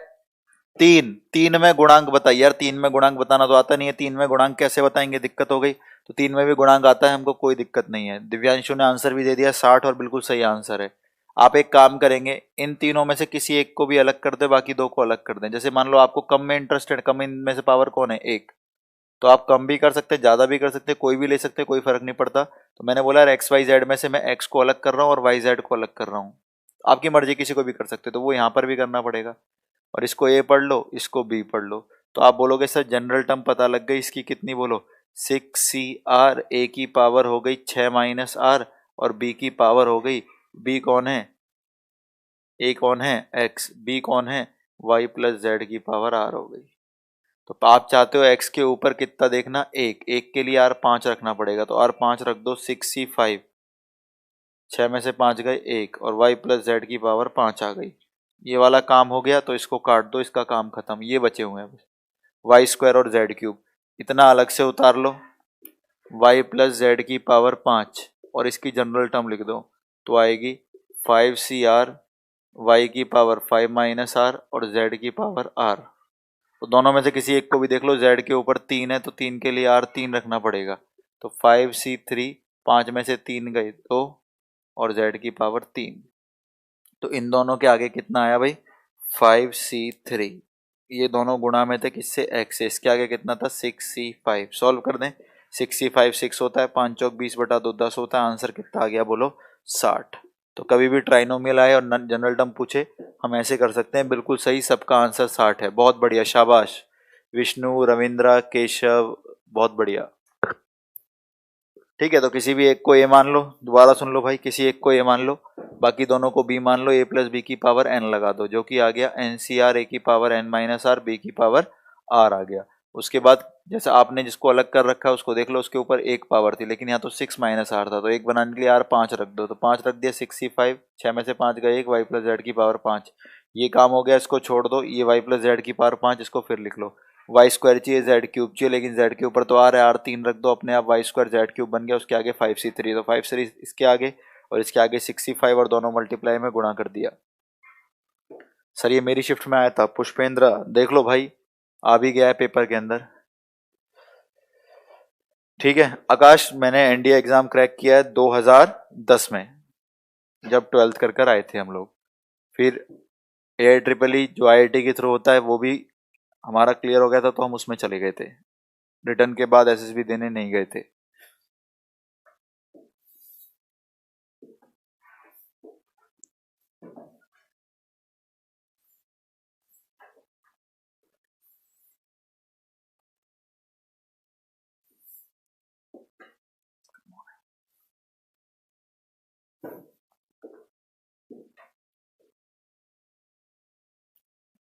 तीन में गुणांक बताइए। यार 3 में गुणांक बताना तो आता नहीं है, 3 में गुणांक कैसे बताएंगे, दिक्कत हो गई। तो 3 में भी गुणांक आता है हमको, कोई दिक्कत नहीं है। दिव्यांशु ने आंसर भी दे दिया 60, और बिल्कुल सही आंसर है। आप एक काम करेंगे, इन तीनों में से किसी एक को भी अलग कर दे, बाकी 2 को अलग कर दें। जैसे मान लो आपको कम में इंटरेस्टेड, कम इनमें से पावर कौन है, 1, तो आप कम भी कर सकते हैं, ज्यादा भी कर सकते हैं, कोई भी ले सकते हैं, कोई फर्क नहीं पड़ता। तो मैंने बोला यार XYZ में से मैं X को अलग कर रहा हूँ और YZ को अलग कर रहा हूँ। आपकी मर्जी, किसी को भी कर सकते, तो वो यहाँ पर भी करना पड़ेगा। और इसको A पढ़ लो, इसको B पढ़ लो। तो आप बोलोगे सर जनरल टर्म पता लग गई, इसकी कितनी बोलो, 6CR। A की पावर हो गई 6 - R और B की पावर हो गई, B कौन है, A कौन है, X, B कौन है, Y+Z की पावर R हो गई। तो आप चाहते हो x के ऊपर कितना देखना, 1 के लिए R 5 रखना पड़ेगा, तो R 5 रख दो, 6C5, 6 में से 5 गए 1, और Y+Z की पावर 5 आ गई। ये वाला काम हो गया, तो इसको काट दो, इसका काम खत्म। ये बचे हुए हैं y² और z³, इतना अलग से उतार लो, y+z की पावर 5 और इसकी जनरल टर्म लिख दो, तो आएगी 5CR, y की पावर 5 - R और z की पावर R। तो दोनों में से किसी एक को भी देख लो, z के ऊपर 3 है तो 3 के लिए r 3 रखना पड़ेगा, तो 5c3, 5 में से 3 गए 2 और z की पावर 3, तो इन दोनों के आगे कितना आया भाई 5c3, ये दोनों गुणा में थे किससे x से, इसके आगे कितना था 6c5, सॉल्व कर दें, 6c5 6 होता है, 5 चौक 20 बटा 2 10 होता है, आंसर कितना आ गया बोलो 60। तो कभी भी ट्राइनोमियल आए और जनरल टर्म पूछे हम ऐसे कर सकते हैं, बिल्कुल सही, सबका आंसर 60 है, बहुत बढ़िया, शाबाश विष्णु, रविंद्रा, केशव, बहुत बढ़िया। ठीक है, तो किसी भी एक को ए मान लो, दोबारा सुन लो भाई, किसी एक को ए मान लो, बाकी दोनों को बी मान लो, ए प्लस बी की पावर एन लगा दो, जो कि आ गया एन सी आर, ए की power N minus R, B की पावर आर आ गया। उसके बाद जैसे आपने जिसको अलग कर रखा है उसको देख लो, उसके ऊपर एक पावर थी लेकिन यहाँ तो 6 माइनस आर था, तो एक बनाने के लिए आर 5 रख दो, तो 5 रख दिया, 6c5, 6 में से 5 गए 1, वाई प्लस जेड की पावर 5, ये काम हो गया, इसको छोड़ दो, ये वाई प्लस जेड की पावर 5, इसको फिर लिख लो, वाई स्क्वायर चाहिए जेड क्यूब चाहिए, लेकिन जेड के ऊपर तो आर है, आर 3 रख दो, अपने आप वाई स्क्वायर जेड क्यूब बन गया, उसके आगे 5c3, तो 5c3 इसके आगे और इसके आगे 6c5 और दोनों मल्टीप्लाई में गुणा कर दिया। सर ये मेरी शिफ्ट में आया था, पुष्पेंद्र देख लो भाई, आ भी गया है पेपर के अंदर। ठीक है आकाश, मैंने एनडीए एग्जाम क्रैक किया है 2010 में, जब 12th कर आए थे हम लोग, फिर AIEEE जो IIT के थ्रू होता है वो भी हमारा क्लियर हो गया था, तो हम उसमें चले गए थे, रिटर्न के बाद SSB देने नहीं गए थे।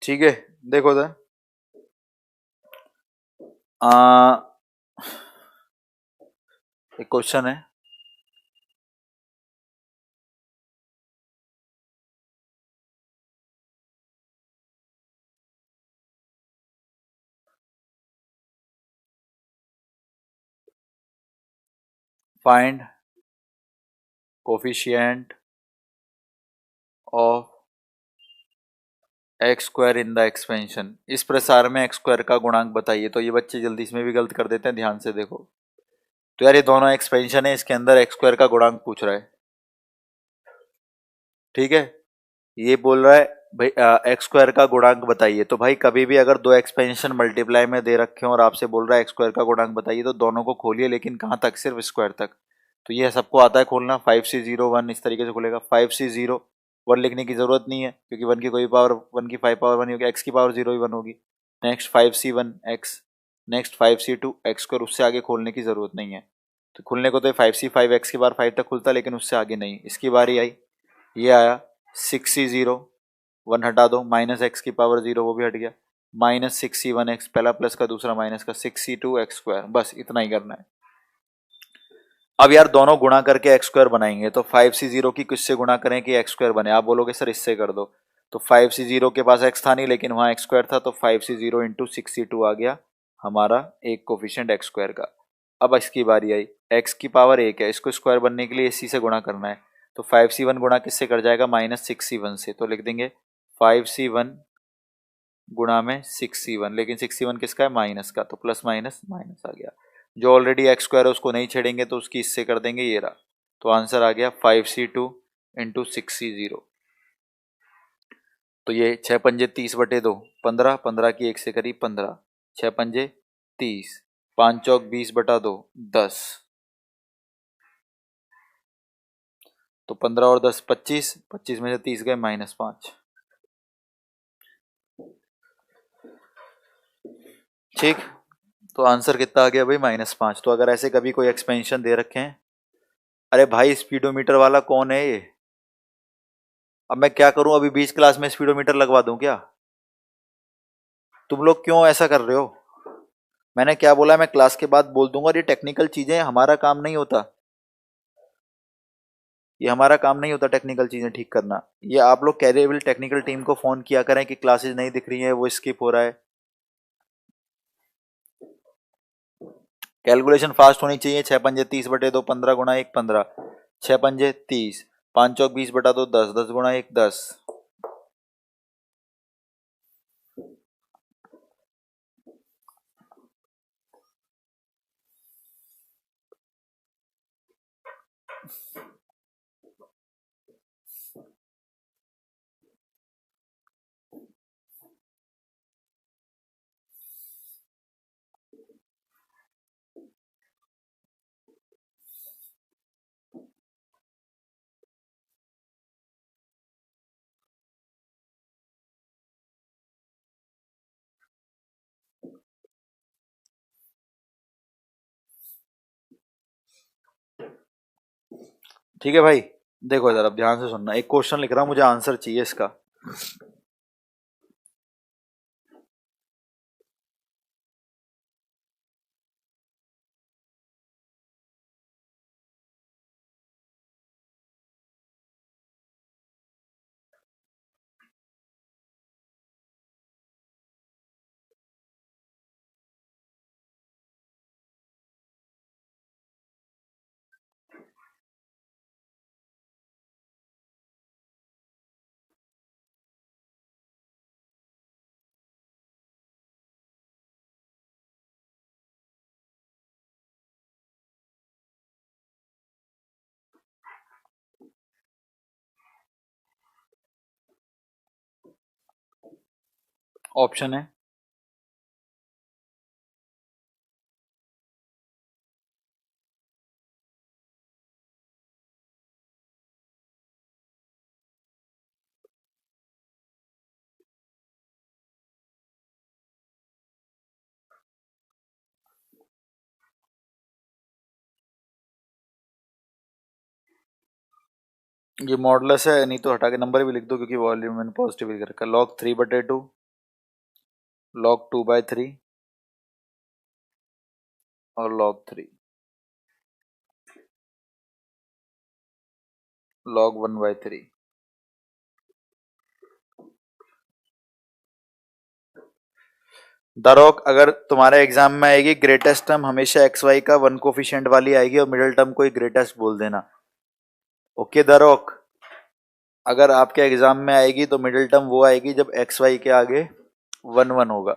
ठीक है देखो सर, एक क्वेश्चन है, find coefficient of x square in the expansion, इस प्रसार में एक्स स्क्वायर का गुणांक बताइए। तो ये बच्चे जल्दी इसमें भी गलत कर देते हैं, ध्यान से देखो, तो यार ये दोनों एक्सपेंशन है, इसके अंदर एक्स स्क्वायर का गुणांक पूछ रहा है, ठीक है, ये बोल रहा है भाई एक्स स्क्वायर का गुणांक बताइए। तो भाई कभी भी अगर दो एक्सपेंशन मल्टीप्लाई में दे रखे हो और आपसे बोल रहा है एक्स स्क्वायर का गुणांक बताइए, तो दोनों को खोलिए, लेकिन कहाँ तक, सिर्फ स्क्वायर तक। तो ये सबको आता है खोलना, 5c01 इस तरीके से खुलेगा, 5c01 लिखने की जरूरत नहीं है क्योंकि 1 की कोई पावर, 1 की 5 पावर 1 होगी, एक्स की पावर 0 ही 1 होगी। Next 5c1 x, next 5c2 x square, उससे आगे खोलने की जरूरत नहीं है। तो खुलने को तो 5c5 एक्स की बार 5 तक खुलता, लेकिन उससे आगे नहीं। इसकी बारी आई, ये आया 6c0, 1 हटा दो, माइनस एक्स की पावर 0 वो भी हट गया, माइनस 6c1 एक्स, पहला प्लस का दूसरा माइनस का, 6c2 एक्स स्क्वायर, बस इतना ही करना है। अब यार दोनों गुणा करके एक्स स्क्वायर बनाएंगे, तो 5c0 की किससे गुणा करें कि एक्स स्क्वायर बने, आप बोलोगे सर इससे कर दो, तो 5c0 के पास एक्स था नहीं लेकिन वहां एक्स स्क्वायर था, तो 5c0 इंटू 6c2 आ गया हमारा एक कोफिशिएंट एक्स स्क्वायर का। अब इसकी बारी आई, एक्स की पावर 1 है, इसको स्क्वायर बनने के लिए इसी से गुणा करना है, तो 5c1 गुणा किससे कर जाएगा, माइनस 6c1 से, तो लिख देंगे 5c1 गुणा में 6c1, लेकिन 6c1 किसका है, माइनस का, तो प्लस माइनस माइनस आ गया। जो ऑलरेडी एक्स स्क्वायर है उसको नहीं छेड़ेंगे, तो उसकी इससे कर देंगे, ये रहा, तो आंसर आ गया 5c2 इंटू 6c0। तो ये 6 पंजे 30 बटे 2 15, 15 की 1 से करी 15, 6 पंजे 30, 5 चौक 20 बटा 2 10, तो 15 और 10 25, 25 में से 30 गए -5। ठीक, तो आंसर कितना आ गया भाई -5। तो अगर ऐसे कभी कोई एक्सपेंशन दे रखे हैं, अरे भाई स्पीडोमीटर वाला कौन है ये, अब मैं क्या करूं, अभी बीच क्लास में स्पीडोमीटर लगवा दूं क्या, तुम लोग क्यों ऐसा कर रहे हो, मैंने क्या बोला, मैं क्लास के बाद बोल दूंगा, ये टेक्निकल चीजें हमारा काम नहीं होता, ये हमारा काम नहीं होता टेक्निकल चीजें ठीक करना। ये आप लोग कैरियबल टेक्निकल टीम को फोन किया करें कि क्लासेस नहीं दिख रही हैं, वो स्किप हो रहा है, कैलकुलेशन फास्ट होनी चाहिए। 6 पंजे 30 बटे 2 15 गुणा 1 15, 6 पंजे 30, 5 चौक 20 बटा 2 10, 10 गुणा 1 10, ठीक है भाई, देखो इधर अब ध्यान से सुनना, एक क्वेश्चन लिख रहा हूं, मुझे आंसर चाहिए इसका। ऑप्शन है, ये मॉडुलस है, नहीं तो हटा के नंबर भी लिख दो क्योंकि वॉल्यूम मैंने पॉजिटिव लिख रखा है। log 3/2, log 2/3 और log 3, log 1/3। दरोक, अगर तुम्हारे एग्जाम में आएगी ग्रेटेस्ट टर्म हमेशा एक्स वाई का वन कोफिशिएंट वाली आएगी और मिडिल टर्म को ही ग्रेटेस्ट बोल देना। ओके दरोक, अगर आपके एग्जाम में आएगी तो मिडिल टर्म वो आएगी जब एक्स वाई के आगे 1 1 होगा।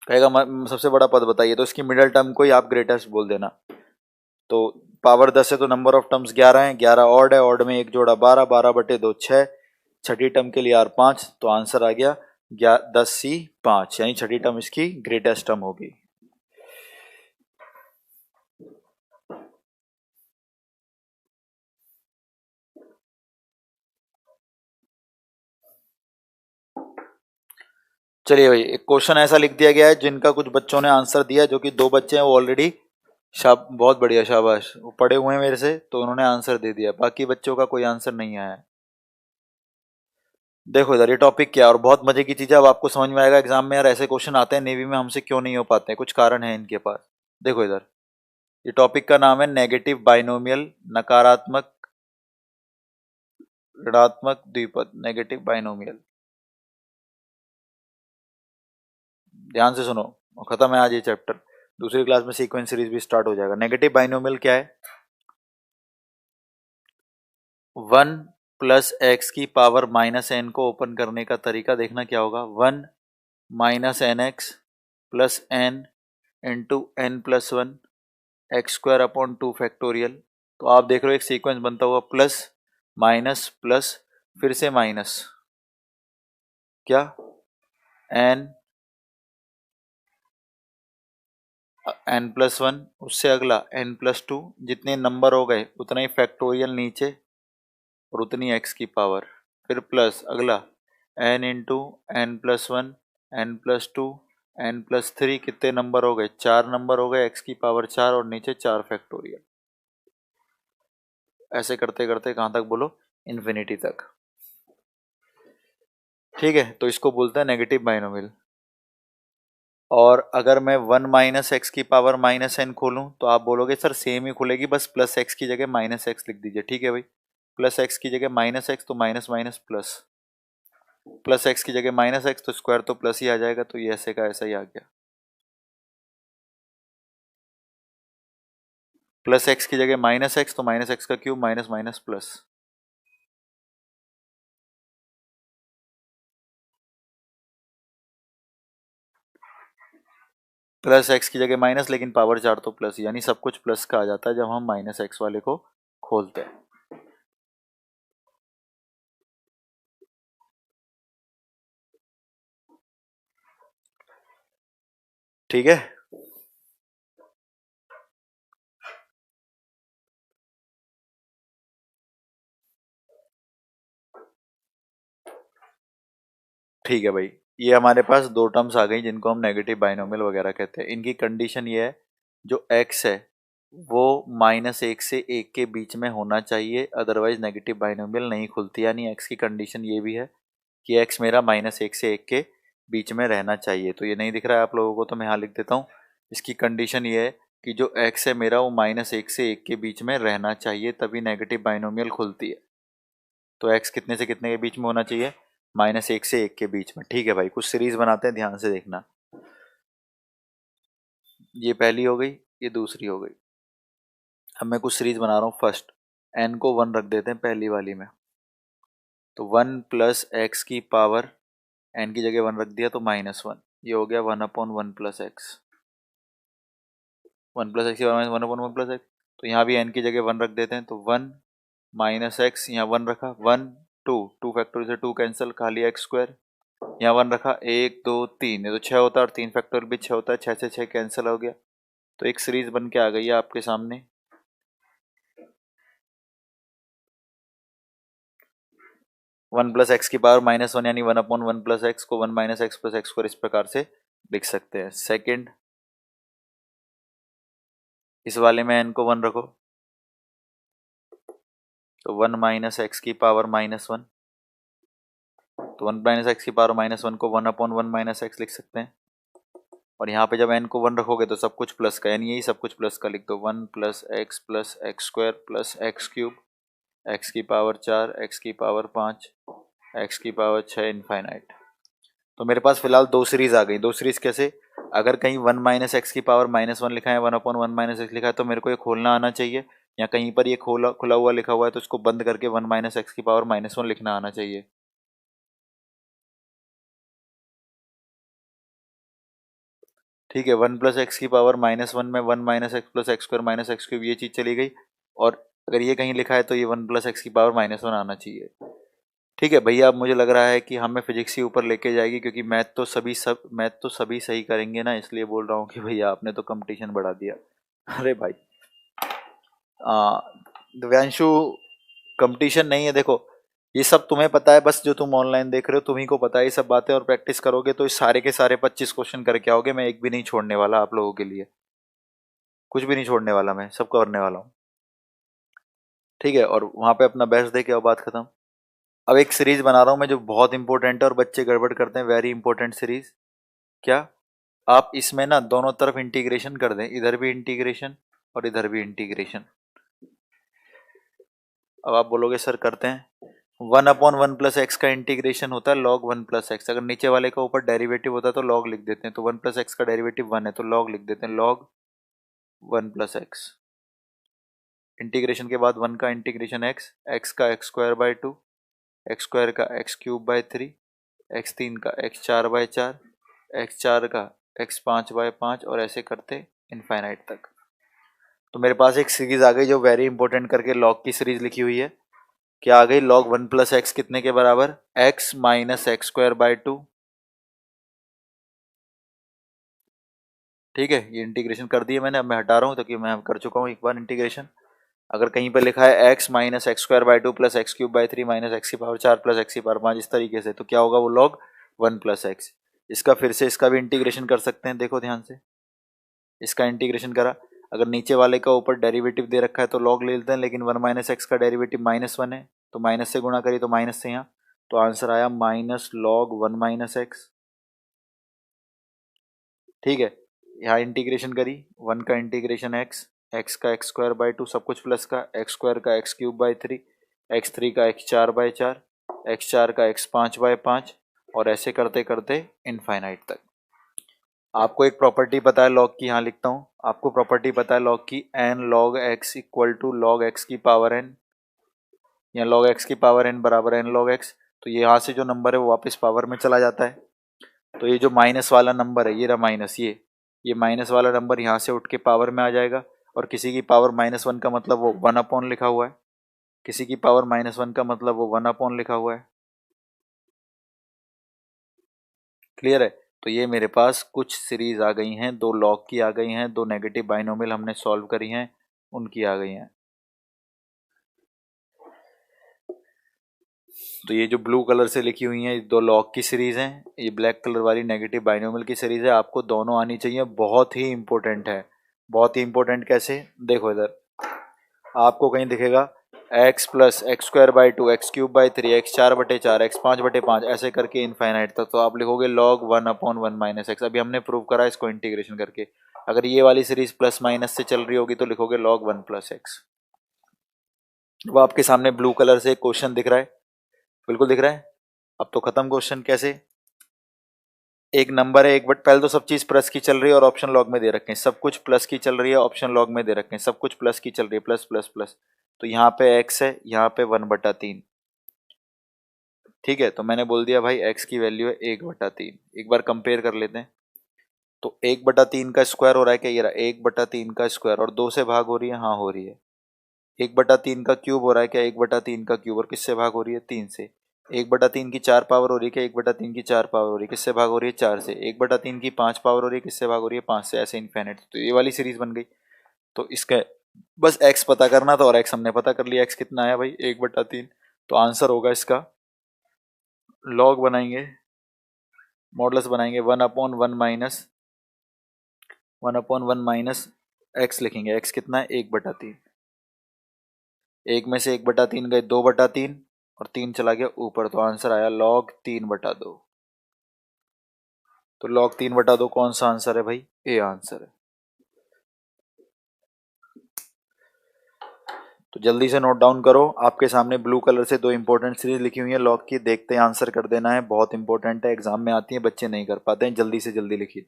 कहेगा सबसे बड़ा पद बताइए, तो इसकी मिडिल टर्म को ही आप ग्रेटेस्ट बोल देना। तो पावर 10 है तो नंबर ऑफ टर्म्स 11 है, 11 ऑड है, ऑड में एक जोड़ा 12, 12/2 6, छठी टर्म के लिए आर 5, तो आंसर आ गया 10C5, यानी छठी टर्म इसकी ग्रेटेस्ट टर्म होगी। चलिए भाई, एक क्वेश्चन ऐसा लिख दिया गया है जिनका कुछ बच्चों ने आंसर दिया, जो कि 2 बच्चे हैं वो ऑलरेडी बहुत बढ़िया, शाबाश, वो पढ़े हुए हैं मेरे से, तो उन्होंने आंसर दे दिया, बाकी बच्चों का कोई आंसर नहीं आया है। देखो इधर ये टॉपिक क्या है, और बहुत मजे की चीज है, अब आपको समझ में आएगा एग्जाम में यार ऐसे क्वेश्चन आते हैं नेवी में, हमसे क्यों नहीं हो पाते हैं, कुछ कारण है इनके पास। देखो इधर, ये टॉपिक का नाम है नेगेटिव बाइनोमियल, नकारात्मक ऋणात्मक द्विपद, नेगेटिव बाइनोमियल। ध्यान से सुनो, और खत्म है आज ये चैप्टर, दूसरी क्लास में सीक्वेंस सीरीज भी स्टार्ट हो जाएगा। नेगेटिव बाइनोमियल क्या है? 1 प्लस एक्स की पावर माइनस एन को ओपन करने का तरीका देखना क्या होगा। 1 minus N X plus N into N plus 1 X square upon 2 factorial. तो आप देख रहे हो एक सीक्वेंस बनता हुआ, प्लस माइनस प्लस फिर से माइनस, क्या एन एन प्लस 1, उससे अगला एन प्लस 2, जितने नंबर हो गए उतना ही फैक्टोरियल नीचे और उतनी एक्स की पावर, फिर प्लस अगला N into N plus 1, N plus 2, N plus 3, कितने नंबर हो गए, 4 नंबर हो गए, एक्स की पावर 4 और नीचे 4 फैक्टोरियल। ऐसे करते करते कहाँ तक बोलो, इन्फिनिटी तक। ठीक है, तो इसको बोलते हैं नेगेटिव बाइनोमियल। और अगर मैं 1 माइनस एक्स की पावर माइनस एन खोलूं तो आप बोलोगे सर सेम ही खुलेगी, बस प्लस एक्स की जगह माइनस एक्स लिख दीजिए। ठीक है भाई, प्लस एक्स की जगह माइनस एक्स तो minus minus plus, plus X की जगह माइनस एक्स तो स्क्वायर तो प्लस ही आ जाएगा, तो ये ऐसे का ऐसा ही आ गया। प्लस एक्स की जगह माइनस एक्स तो माइनस एक्स का cube, minus minus plus. Plus X की जगह माइनस, लेकिन पावर 4 तो प्लस, यानी सब कुछ प्लस का आ जाता है जब हम माइनस एक्स वाले को खोलते हैं। ठीक है, ठीक है भाई। ये हमारे पास दो टर्म्स आ गई जिनको हम नेगेटिव बाइनोमियल वगैरह कहते हैं। इनकी कंडीशन ये है, जो x है वो -1 से 1 के बीच में होना चाहिए, अदरवाइज नेगेटिव बाइनोमियल नहीं खुलती। यानी x की कंडीशन ये भी है कि x मेरा -1 से 1 के बीच में रहना चाहिए। तो ये नहीं दिख रहा है आप लोगों को, तो मैं यहाँ लिख देता हूँ। इसकी कंडीशन ये है कि जो x है मेरा वो -1 से 1 के बीच में रहना चाहिए, तभी नेगेटिव बाइनोमियल खुलती है। तो x कितने से कितने के बीच में होना चाहिए? -1 से 1 के बीच में। ठीक है भाई, कुछ सीरीज बनाते हैं, ध्यान से देखना। ये पहली हो गई, ये दूसरी हो गई। अब मैं कुछ सीरीज बना रहा हूँ। फर्स्ट n को 1 रख देते हैं पहली वाली में, तो 1 प्लस एक्स की पावर n की जगह 1 रख दिया तो -1। ये हो गया 1/1 प्लस एक्स। 1 प्लस एक्स की पावर 1/1 प्लस एक्स। तो यहाँ भी n की जगह 1 रख देते हैं, तो 1 माइनस एक्स, यहाँ 1 रखा, 1 2 2 फैक्टोरियल से 2 कैंसिल, खाली एक्स स्क्वायर। यहाँ 1 रखा, 1 2 3, ये तो 6 होता है, और 3 फैक्टोरियल भी 6 होता है, 6 से 6 कैंसिल हो गया। तो एक सीरीज बन के आ गई है आपके सामने। 1 प्लस एक्स की पावर -1, यानी 1/1 प्लस एक्स को 1 minus x plus x square इस प्रकार से लिख सकते हैं। सेकंड, इस वाले में n को 1 रखो, तो 1 माइनस एक्स की पावर -1, तो 1 माइनस एक्स की पावर -1 को 1/1 माइनस एक्स लिख सकते हैं। और यहाँ पे जब n को 1 रखोगे तो सब कुछ प्लस का, यानी यही सब कुछ प्लस का लिख दो। 1 plus x square plus x cube, x की पावर 4, एक्स की पावर 5, एक्स की पावर 6 इनफाइनाइट। तो मेरे पास फिलहाल दो सीरीज आ गई। दो सीरीज कैसे? अगर कहीं 1 माइनस एक्स की पावर -1 लिखा है, 1/1 माइनस एक्स लिखा है, तो मेरे को ये खोलना आना चाहिए। या कहीं पर ये खुला हुआ लिखा हुआ है तो इसको बंद करके 1 माइनस एक्स की पावर -1 लिखना आना चाहिए। ठीक है, 1 प्लस एक्स की पावर -1 में 1 minus x plus x square minus x cube, ये चीज़ चली गई। और अगर ये कहीं लिखा है तो ये 1 प्लस एक्स की पावर -1 आना चाहिए। ठीक है भैया, अब मुझे लग रहा है कि हमें फिजिक्स ही ऊपर लेके जाएगी, क्योंकि मैथ तो सभी सही करेंगे ना, इसलिए बोल रहा हूँ कि भैया आपने तो कंपटीशन बढ़ा दिया। अरे भाई, दिव्यांशु, कंपटीशन नहीं है। देखो, ये सब तुम्हें पता है, बस जो तुम ऑनलाइन देख रहे हो तुम्ही को पता है ये सब बातें, और प्रैक्टिस करोगे तो इस सारे के सारे 25 क्वेश्चन करके आओगे। मैं एक भी नहीं छोड़ने वाला आप लोगों के लिए, कुछ भी नहीं छोड़ने वाला, मैं सब करने वाला हूँ। ठीक है, और वहां पे अपना बेस्ट दे के आओ, बात खत्म। अब एक सीरीज बना रहा हूँ मैं जो बहुत इंपॉर्टेंट है और बच्चे गड़बड़ करते हैं। Very important series. क्या आप इसमें ना दोनों तरफ इंटीग्रेशन कर दें, इधर भी इंटीग्रेशन और इधर भी इंटीग्रेशन। अब आप बोलोगे सर करते हैं। 1/1 प्लस एक्स का इंटीग्रेशन होता है log 1 प्लस एक्स। अगर नीचे वाले का ऊपर डेरिवेटिव होता है तो log लिख देते हैं। तो 1 प्लस एक्स का डेरिवेटिव 1 है तो log लिख देते हैं, log 1 प्लस एक्स। इंटीग्रेशन के बाद 1 का इंटीग्रेशन एक्स, एक्स का x square by 2, x square का एक्स क्यूब बाय 3, एक्स 3 का एक्स 4 बाय 4, एक्स 4 का एक्स 5 बाय 5, और ऐसे करते इनफाइनाइट तक। तो मेरे पास एक सीरीज आ गई जो वेरी इंपॉर्टेंट करके log की सीरीज लिखी हुई है। क्या आ गई? log 1 प्लस एक्स कितने के बराबर? X minus x square by 2। ठीक है, ये इंटीग्रेशन कर दिए मैंने। अब मैं हटा रहा हूँ क्योंकि मैं कर चुका हूँ एक बार इंटीग्रेशन। अगर कहीं पर लिखा है x minus x square by 2 plus x cube by 3 minus X की पावर 4 प्लस एक्स की पावर 5, इस तरीके से, तो क्या होगा? वो log 1 प्लस एक्स। इसका फिर से इसका भी इंटीग्रेशन कर सकते हैं, देखो ध्यान से। इसका इंटीग्रेशन करा, अगर नीचे वाले का ऊपर डेरिवेटिव दे रखा है तो log ले लेते हैं, लेकिन 1 माइनस एक्स का डेरिवेटिव -1 है तो माइनस से गुणा करिए तो माइनस से यहाँ, तो आंसर आया -log 1 माइनस एक्स। ठीक है, यहाँ इंटीग्रेशन करी, 1 का इंटीग्रेशन एक्स, एक्स का एक्स स्क्वायर बाय 2, सब कुछ प्लस का, एक्स स्क्वायर का एक्स क्यूब बाय 3, एक्स 3 का एक्स 4 बाय 4, एक्स 4 का एक्स 5 बाय 5, और ऐसे करते करते इनफाइनाइट तक। आपको एक प्रॉपर्टी पता है लॉग की, यहाँ लिखता हूँ। आपको प्रॉपर्टी पता है लॉग की, N log X equal to log X की पावर एन, या लॉग एक्स की पावर एन बराबर एन लॉग एक्स। तो ये यहाँ से जो नंबर है वो वापस पावर में चला जाता है। तो ये जो माइनस वाला नंबर है, ये रहा माइनस, ये ये माइनस वाला नंबर यहाँ से उठ के पावर में आ जाएगा, और किसी की पावर -1 का मतलब वो 1/, लिखा हुआ है, किसी की पावर -1 का मतलब वो 1/, लिखा हुआ है। क्लियर है? तो ये मेरे पास कुछ सीरीज आ गई हैं, 2 लॉग की आ गई हैं, 2 नेगेटिव बाइनोमियल हमने सॉल्व करी हैं, उनकी आ गई हैं। तो ये जो ब्लू कलर से लिखी हुई है 2 लॉग की सीरीज हैं, ये ब्लैक कलर वाली नेगेटिव बाइनोमियल की सीरीज है। आपको दोनों आनी चाहिए, बहुत ही इंपॉर्टेंट है। बहुत ही इंपॉर्टेंट कैसे? देखो इधर आपको कहीं दिखेगा x plus x square by 2, x cube by 3, x 4/4, x 5/5, ऐसे करके इनफाइनाइट तक। तो आप लिखोगे log 1/1 माइनस एक्स। अभी हमने प्रूव करा इसको इंटीग्रेशन करके। अगर ये वाली सीरीज प्लस माइनस से चल रही होगी तो लिखोगे log 1 प्लस एक्स। वो आपके सामने ब्लू कलर से क्वेश्चन दिख रहा है, बिल्कुल दिख रहा है। अब तो खत्म क्वेश्चन। कैसे? एक नंबर है, एक बट पहले तो सब चीज प्लस की चल रही है और ऑप्शन लॉग में दे रखे हैं, सब कुछ प्लस की चल रही है, ऑप्शन लॉग में दे रखे हैं, सब कुछ प्लस की चल रही है, प्लस प्लस प्लस। तो यहाँ पे x है, यहाँ पे 1/3। ठीक है, तो मैंने बोल दिया भाई x की वैल्यू है 1/3। एक बार कंपेयर कर लेते हैं। तो 1/3 का स्क्वायर हो रहा है क्या? ये रहा 1/3 का स्क्वायर, और 2 से भाग हो रही है, हाँ हो रही है। 1/3 का क्यूब हो रहा है क्या? 1/3 का क्यूब, और किससे भाग हो रही है? 3 से। 1/3 की 4 पावर हो रही है क्या? 1/3 की 4 पावर हो रही है, किससे भाग हो रही है? 4 से। 1/3 की 5 पावर हो रही है, किससे भाग हो रही है? 5 से। ऐसे इन्फिनिट। तो ये वाली सीरीज बन गई। तो इसका बस x पता करना था, और x हमने पता कर लिया। x कितना आया भाई? 1/3। तो आंसर होगा इसका, लॉग बनाएंगे, मॉडुलस बनाएंगे, 1/1 माइनस x लिखेंगे। x कितना है? 1/3। एक में से 1/3 गए 2/3, और 3 चला गया ऊपर, तो आंसर आया log 3/2। तो log 3/2 कौन सा आंसर है भाई? ए आंसर है। तो जल्दी से नोट डाउन करो। आपके सामने ब्लू कलर से 2 इंपॉर्टेंट सीरीज लिखी हुई है लॉग की, देखते हैं, आंसर कर देना है। बहुत इंपॉर्टेंट है, एग्जाम में आती है, बच्चे नहीं कर पाते हैं। जल्दी से जल्दी लिखिए।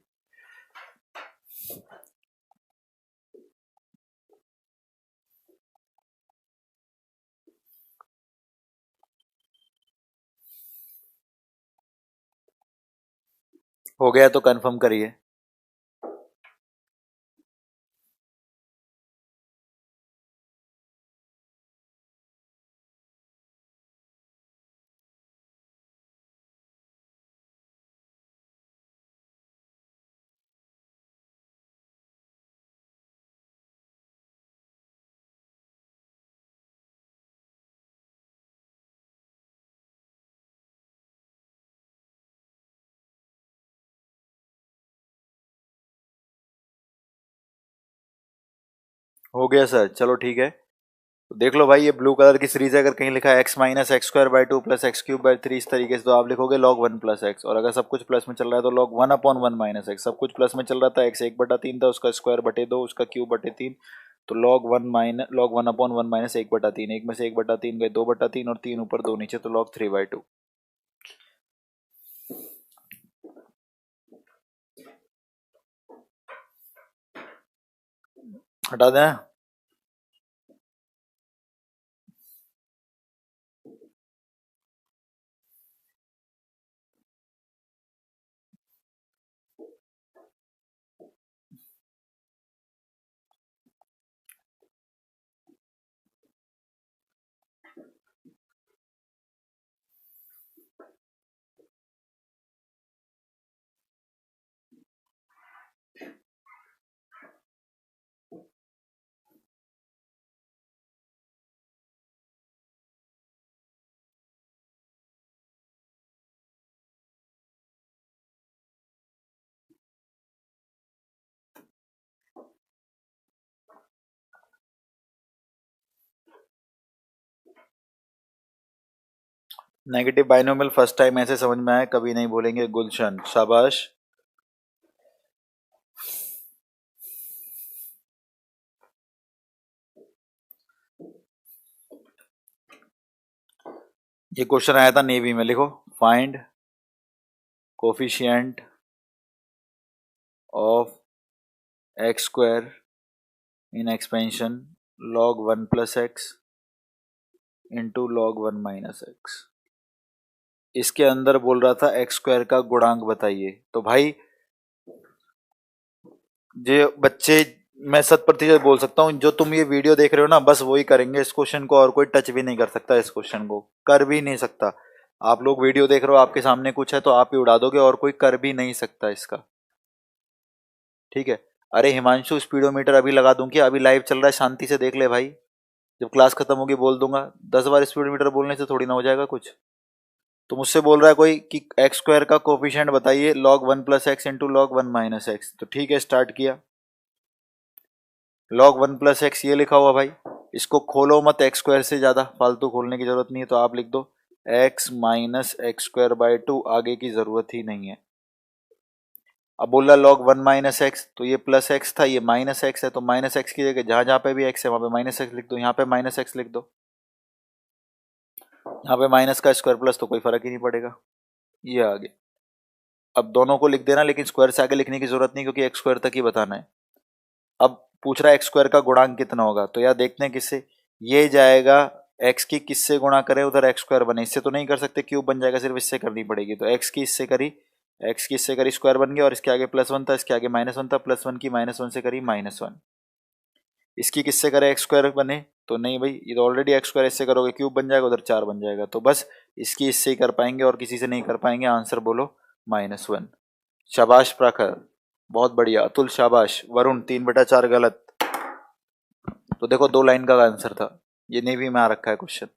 हो गया तो कंफर्म करिए। हो गया सर, चलो ठीक है। तो देख लो भाई, ये ब्लू कलर की सीरीज है। अगर कहीं लिखा है x minus x square by 2 plus x cube by 3, इस तरीके से, तो आप लिखोगे log 1 प्लस एक्स। और अगर सब कुछ प्लस में चल रहा है तो log 1/1 माइनस एक्स। सब कुछ प्लस में चल रहा था, x 1/3 था, उसका स्क्वायर बटे 2, उसका क्यूब बटे 3, तो log 1/1 माइनस 1/3। एक में से 1/3 गए 2/3, और 3 ऊपर 2 नीचे, तो log 3/2। हटा दें? नेगेटिव बाइनोमियल फर्स्ट टाइम ऐसे समझ में आया, कभी नहीं भूलेंगे। गुलशन, शाबाश। ये क्वेश्चन आया था नेवी में, लिखो। Find coefficient of x square in expansion log 1 plus x into log 1 minus x. इसके अंदर बोल रहा था एक्स स्क्वायर का गुणांक बताइए। तो भाई जो बच्चे, मैं 100% बोल सकता हूँ, जो तुम ये वीडियो देख रहे हो ना, बस वही करेंगे इस क्वेश्चन को, और कोई टच भी नहीं कर सकता इस क्वेश्चन को, कर भी नहीं सकता। आप लोग वीडियो देख रहे हो, आपके सामने कुछ है तो आप ही उड़ा दोगे, और कोई कर भी नहीं सकता इसका। ठीक है। अरे हिमांशु, स्पीडोमीटर अभी लगा दूं क्या? अभी लाइव चल रहा है, शांति से देख ले भाई। जब क्लास खत्म होगी बोल दूंगा। 10 बार स्पीडोमीटर बोलने से थोड़ी ना हो जाएगा कुछ। तो मुझसे बोल रहा है कोई कि एक्स स्क्वायर का कोफिशिएंट बताइए, log 1 plus x into log 1 minus x. तो ठीक है, स्टार्ट किया। log 1 प्लस एक्स ये लिखा हुआ भाई, इसको खोलो मत एक्स स्क्वायर से, ज्यादा फालतू खोलने की जरूरत नहीं है, तो आप लिख दो x minus x square by 2, आगे की जरूरत ही नहीं है। अब बोल रहा log 1 माइनस एक्स, तो ये प्लस एक्स था, ये माइनस एक्स है, तो माइनस एक्स की जगह जहां जहां पे भी एक्स है वहां पे माइनस एक्स लिख दो, यहाँ पे माइनस एक्स लिख दो, यहाँ पे माइनस का स्क्वायर प्लस, तो कोई फर्क ही नहीं पड़ेगा। ये आ गया। अब दोनों को लिख देना, लेकिन स्क्वायर से आगे लिखने की जरूरत नहीं, क्योंकि एक्स स्क्वायर तक ही बताना है। अब पूछ रहा है एक्स स्क्वायर का गुणांक कितना होगा, तो यार देखते हैं किससे। ये जाएगा एक्स की किससे गुणा करें, उधर एक्स स्क्वायर बने, इससे तो नहीं कर सकते, क्यूब बन जाएगा, सिर्फ इससे करनी पड़ेगी। तो एक्स की इससे करी, एक्स की इससे करी स्क्वायर बन गया, और इसके आगे +1 था, इसके आगे -1 था, +1 की -1 से करी -1। इसकी किससे करे एक्स स्क्वायर बने, तो नहीं भाई, ये तो ऑलरेडी एक्स स्क्वायर, इससे करोगे क्यूब बन जाएगा, उधर 4 बन जाएगा, तो बस इसकी इससे ही कर पाएंगे, और किसी से नहीं कर पाएंगे। आंसर बोलो -1। शाबाश प्रखर, बहुत बढ़िया। अतुल शाबाश। वरुण 3/4 गलत। तो देखो 2 लाइन का आंसर था, ये नेवी में आ रखा है क्वेश्चन।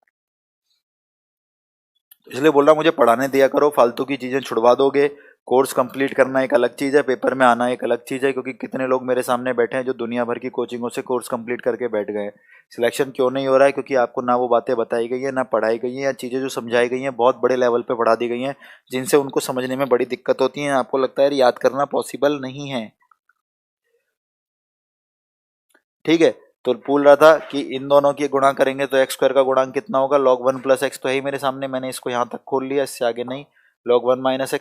इसलिए बोल रहा मुझे पढ़ाने दिया करो, फालतू की चीजें छुड़वा दोगे। कोर्स कंप्लीट करना एक अलग चीज है, पेपर में आना एक अलग चीज है, क्योंकि कितने लोग मेरे सामने बैठे हैं जो दुनिया भर की कोचिंगों से कोर्स कंप्लीट करके बैठ गए हैं। सिलेक्शन क्यों नहीं हो रहा है? क्योंकि आपको ना वो बातें बताई गई है, ना पढ़ाई गई है, या चीजें जो समझाई गई हैं बहुत बड़े लेवल पे पढ़ा दी गई हैं, जिनसे उनको समझने में बड़ी दिक्कत होती है। आपको लगता है याद करना पॉसिबल नहीं है। ठीक है। तो पूछ रहा था कि इन दोनों की गुणा करेंगे तो एक्स स्क्वायर का गुणांक कितना होगा। log 1 प्लस एक्स तो है ही मेरे सामने, मैंने इसको यहाँ तक खोल लिया, इससे आगे नहीं। log 1 माइनस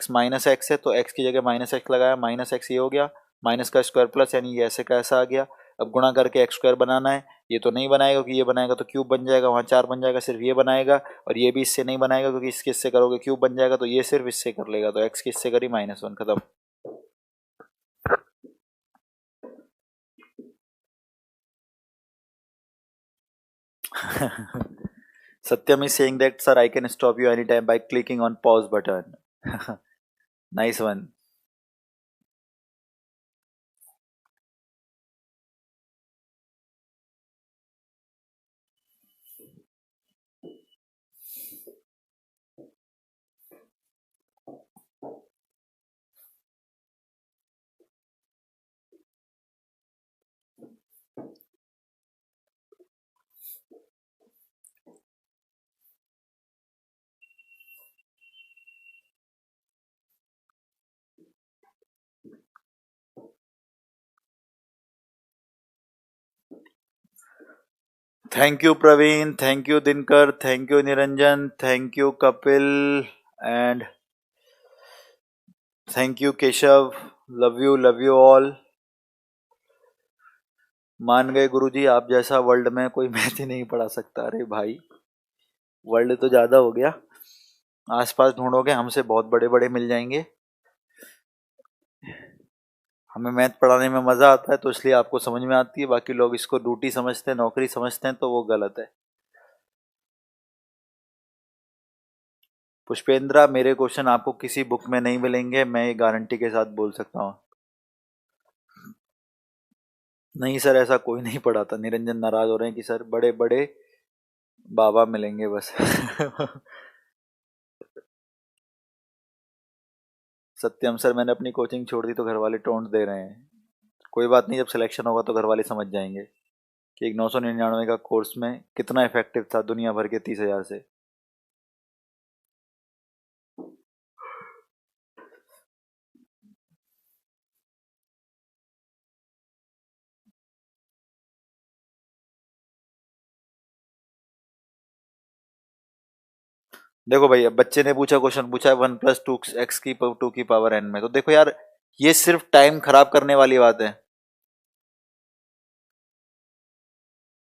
एक्स है, तो एक्स की जगह माइनस एक्स लगाया, माइनस एक्स ये हो गया, माइनस का स्क्वायर प्लस, यानी ये ऐसे का ऐसा आ गया। अब गुणा करके एक्स स्क्वायर बनाना है, ये तो नहीं बनाएगा, क्योंकि ये बनाएगा तो क्यूब बन जाएगा, वहाँ 4 बन जाएगा, सिर्फ ये बनाएगा। और ये भी इससे नहीं बनाएगा, क्योंकि इसके इससे करोगे क्यूब बन जाएगा, तो ये सिर्फ इससे कर लेगा, तो एक्स की इससे करी -1, खत्म। Satyam is saying that, sir, I can stop you anytime by clicking on pause button. Nice one. Thank you, Praveen. Thank you, Dinkar. Thank you, Niranjan. Thank you, Kapil. And thank you, Keshav. Love you all. मान गए गुरुजी, आप जैसा world में कोई math ही नहीं पढ़ा सकता। अरे भाई, वर्ल्ड तो ज्यादा हो गया। आसपास ढूंढोगे हमसे बहुत बड़े बड़े मिल जाएंगे। हमें मैथ पढ़ाने में मजा आता है, तो इसलिए आपको समझ में आती है। बाकी लोग इसको ड्यूटी समझते हैं, नौकरी समझते हैं, तो वो गलत है। पुष्पेंद्रा, मेरे क्वेश्चन आपको किसी बुक में नहीं मिलेंगे, मैं ये गारंटी के साथ बोल सकता हूँ। नहीं सर, ऐसा कोई नहीं पढ़ाता। निरंजन नाराज हो रहे हैं कि सर बड़े बड़े बाबा मिलेंगे बस। सत्यम सर, मैंने अपनी कोचिंग छोड़ दी तो घर वाले टोंट दे रहे हैं। कोई बात नहीं, जब सिलेक्शन होगा तो घर वाले समझ जाएंगे कि एक 999 का कोर्स में कितना इफेक्टिव था दुनिया भर के 30,000 से। देखो भाई, अब बच्चे ने पूछा, क्वेश्चन पूछा है 1 + 2 x की 2 की पावर n में, तो देखो यार, ये सिर्फ टाइम खराब करने वाली बात है।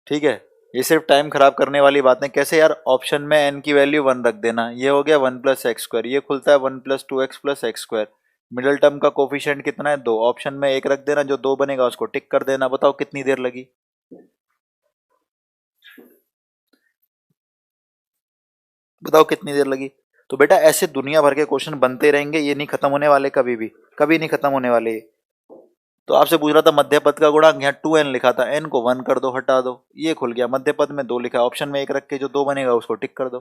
ठीक है, ये सिर्फ टाइम खराब करने वाली बात है। कैसे यार? ऑप्शन में n की वैल्यू 1 रख देना, ये हो गया 1 + x स्क्वायर, ये खुलता है 1 + 2x + x square. Middle term का कोफिशिएंट कितना है 2, ऑप्शन में 1 रख देना, जो 2 बनेगा उसको टिक कर देना। बताओ कितनी देर लगी? बताओ कितनी देर लगी? तो बेटा ऐसे दुनिया भर के क्वेश्चन बनते रहेंगे, ये नहीं खत्म होने वाले, कभी भी कभी नहीं खत्म होने वाले। तो आपसे पूछ रहा था मध्य पद का गुणांक, यहाँ 2n लिखा था, n को 1 कर दो, हटा दो, ये खुल गया। मध्य पद में 2 लिखा, ऑप्शन में 1 रख के जो 2 बनेगा उसको टिक कर दो।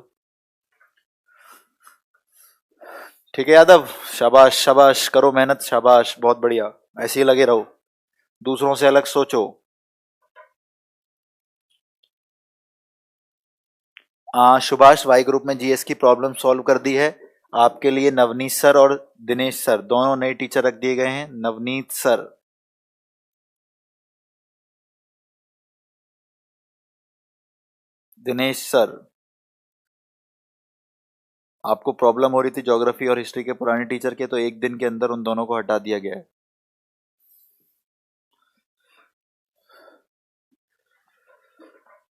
ठीक है यादव, शाबाश शाबाश, करो मेहनत, शाबाश, बहुत बढ़िया, ऐसे ही लगे रहो, दूसरों से अलग सोचो। सुभाष, वाई ग्रुप में जीएस की प्रॉब्लम सॉल्व कर दी है। आपके लिए नवनीत सर और दिनेश सर दोनों नए टीचर रख दिए गए हैं। Navneet sir, Dinesh sir. आपको प्रॉब्लम हो रही थी ज्योग्राफी और हिस्ट्री के पुराने टीचर के, तो एक दिन के अंदर उन दोनों को हटा दिया गया है।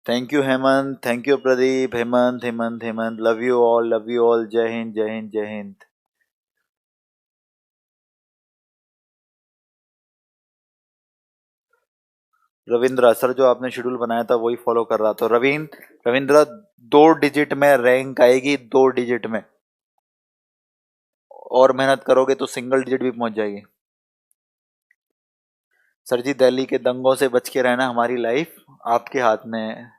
Thank you Hemant, thank you Pradeep, Hemant Hemant Hemant, love you all, love you all, जय हिंद जय हिंद जय हिंद। रविंद्र सर, जो आपने शेड्यूल बनाया था वही फॉलो कर रहा था। रविंद्र 2 डिजिट में रैंक आएगी, 2 डिजिट में, और मेहनत करोगे तो सिंगल डिजिट भी पहुंच जाएगी। सर जी, दिल्ली के दंगों से बच के रहना, हमारी लाइफ आपके हाथ में है।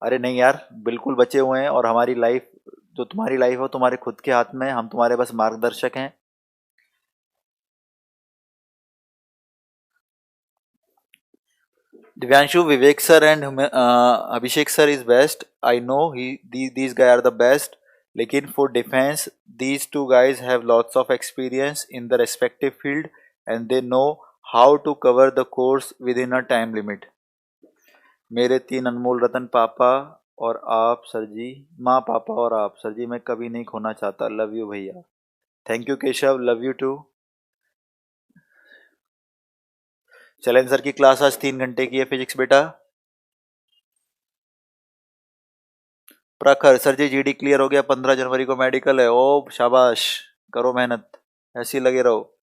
अरे नहीं यार, बिल्कुल बचे हुए हैं, और हमारी लाइफ, जो तुम्हारी लाइफ हो तुम्हारे खुद के हाथ में है, हम तुम्हारे बस मार्गदर्शक हैं। Divyanshu, Vivek sir and Abhishek sir is best, I know he, these guys are the best, लेकिन for defence these two guys have lots of experience in the respective field and they know how to cover the course within a time limit। मेरे 3 अनमोल रतन, पापा और आप sir जी, माँ पापा और आप sir जी, मैं कभी नहीं खोना चाहता, लव यू भैया। Thank you Keshav, love you too. चलें सर की क्लास आज 3 घंटे की है फिजिक्स बेटा। प्रखर, सर जी जीडी क्लियर हो गया, 15 जनवरी को मेडिकल है। ओ शाबाश, करो मेहनत, ऐसे ही लगे रहो।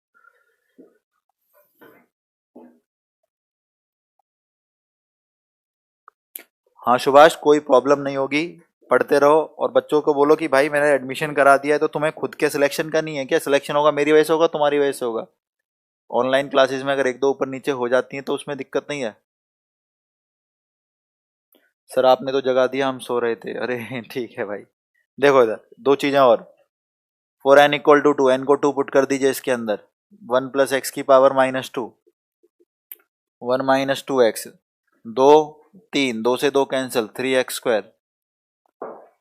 हाँ सुभाष, कोई प्रॉब्लम नहीं होगी, पढ़ते रहो, और बच्चों को बोलो कि भाई मैंने एडमिशन करा दिया है, तो तुम्हें खुद के सिलेक्शन का नहीं है क्या? सिलेक्शन होगा मेरी वजह से होगा, तुम्हारी वजह से होगा। ऑनलाइन क्लासेस में अगर 1-2 ऊपर नीचे हो जाती हैं तो उसमें दिक्कत नहीं है। सर आपने तो जगा दिया, हम सो रहे थे। अरे ठीक है भाई। देखो इधर 2 चीजें और, for N equal to 2, N को 2 पुट कर दीजिए इसके अंदर, 1 प्लस एक्स की पावर -2, 1 माइनस 2x, 2 3, 2 से 2 कैंसिल, 3x²,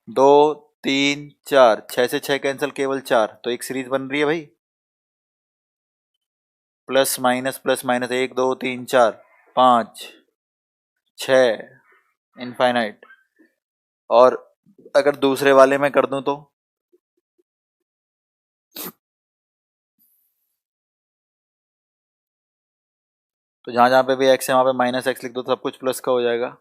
2 3 4, 6 से 6 कैंसिल, केवल 4, तो एक सीरीज बन रही है भाई, प्लस माइनस 1 2 3 4 5 6, इनफाइनाइट। और अगर दूसरे वाले में कर दूं तो जहां जहां पे भी x है वहां पे -x लिख दो, तो सब कुछ प्लस का हो जाएगा।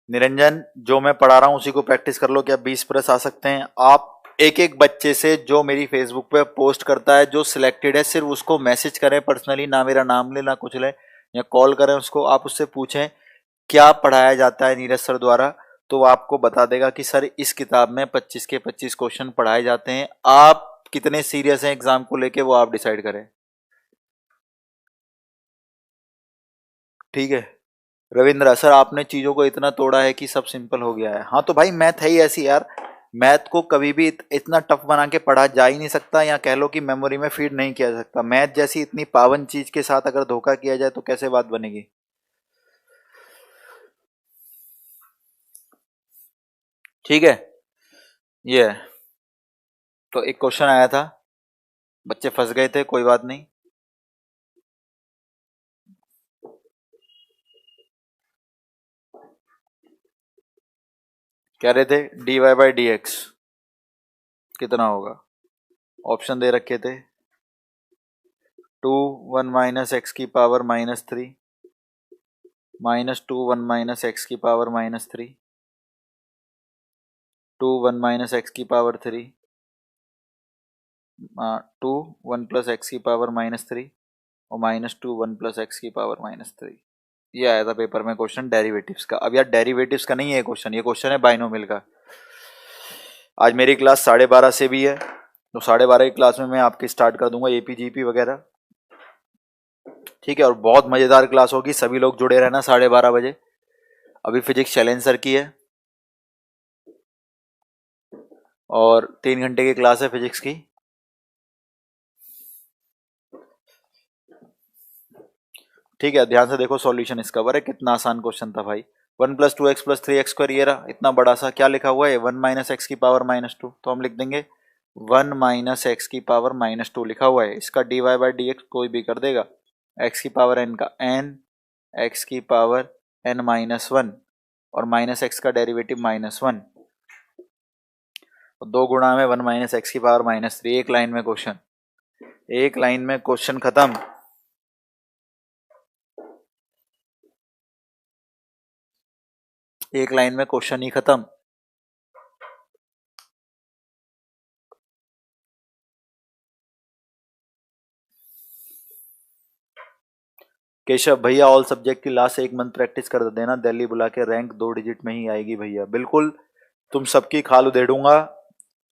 निरंजन, जो मैं पढ़ा रहा हूं उसी को प्रैक्टिस कर लो। क्या 20+ आ सकते हैं आप? एक एक बच्चे से जो मेरी फेसबुक पे पोस्ट करता है, जो सिलेक्टेड है, सिर्फ उसको मैसेज करें पर्सनली, ना मेरा नाम ले ना कुछ ले, या कॉल करें उसको, आप उससे पूछें क्या पढ़ाया जाता है नीरज सर द्वारा, तो वो आपको बता देगा कि सर इस किताब में 25 के 25 क्वेश्चन पढ़ाए जाते हैं। आप कितने सीरियस हैं एग्जाम को लेके, वो आप डिसाइड करें। ठीक है। रविंद्र सर, आपने चीजों को इतना तोड़ा है कि सब सिंपल हो गया है। हाँ तो भाई मैथ है ही ऐसी यार, मैथ को कभी भी इतना टफ बना के पढ़ा जा ही नहीं सकता, या कह लो कि मेमोरी में फीड नहीं किया जा सकता। मैथ जैसी इतनी पावन चीज के साथ अगर धोखा किया जाए तो कैसे बात बनेगी? ठीक है, ये है। तो एक क्वेश्चन आया था, बच्चे फंस गए थे, कोई बात नहीं। कह रहे थे dy/dx कितना होगा, ऑप्शन दे रखे थे 2 1 माइनस एक्स की पावर -3, -2 1 माइनस एक्स की पावर -3, 2 1 माइनस एक्स की पावर 3, 2 1 प्लस एक्स की पावर -3 और -2 1 प्लस एक्स की पावर -3। ये आया था पेपर में क्वेश्चन डेरिवेटिव्स का। अब यार डेरिवेटिव्स का नहीं है क्वेश्चन, ये क्वेश्चन है बाइनोमियल का। आज मेरी क्लास 12:30 से भी है, तो 12:30 की क्लास में मैं आपकी स्टार्ट कर दूंगा एपीजीपी वगैरह, ठीक है। और बहुत मजेदार क्लास होगी, सभी लोग जुड़े रहना 12:30 बजे। अभी फिजिक्स चैलेंज सर की है और 3 घंटे की क्लास है फिजिक्स की। ठीक है, ध्यान से देखो सॉल्यूशन इसका। बारे कितना आसान क्वेश्चन था भाई। 1 + 2x + 3x स्क्वायर, ये रहा इतना बड़ा सा, क्या लिखा हुआ है 1 माइनस एक्स की पावर -2, तो हम लिख देंगे 1 माइनस एक्स की पावर -2 लिखा हुआ है। इसका dy/dx कोई भी कर देगा, x की पावर n का n, x की पावर n-1 और माइनस एक्स का डेरिवेटिव -1, और 2 गुणा में 1 माइनस एक्स की पावर -3। एक लाइन में क्वेश्चन, एक लाइन में क्वेश्चन खत्म। एक लाइन में क्वेश्चन ही खत्म। केशव भैया ऑल सब्जेक्ट की लास्ट 1 मंथ प्रैक्टिस कर देना, दिल्ली बुला के रैंक 2 डिजिट में ही आएगी भैया। बिल्कुल, तुम सबकी खाल उधेड़ूंगा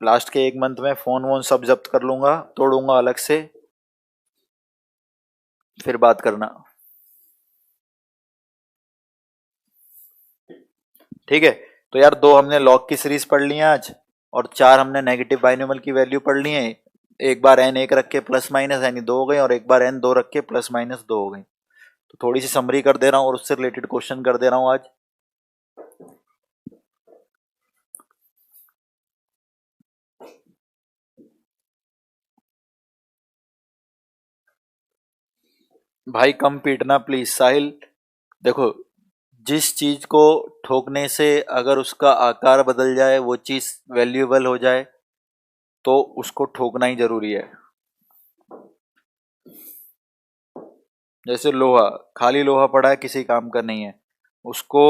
लास्ट के 1 मंथ में, फोन वोन सब जब्त कर लूंगा, तोड़ूंगा अलग से, फिर बात करना, ठीक है। तो यार 2 हमने लॉग की सीरीज पढ़ ली है आज, और 4 हमने नेगेटिव बाइनोमियल की वैल्यू पढ़ ली है। एक बार n 1 रख के प्लस माइनस यानी 2 हो गई, और एक बार n 2 रख के प्लस माइनस 2 हो गई। तो थोड़ी सी समरी कर दे रहा हूँ और उससे रिलेटेड क्वेश्चन कर दे रहा हूँ आज। भाई कम पीटना प्लीज साहिल। देखो, जिस चीज को ठोकने से अगर उसका आकार बदल जाए, वो चीज वैल्यूएबल हो जाए, तो उसको ठोकना ही जरूरी है। जैसे लोहा, खाली लोहा पड़ा है किसी काम का नहीं है, उसको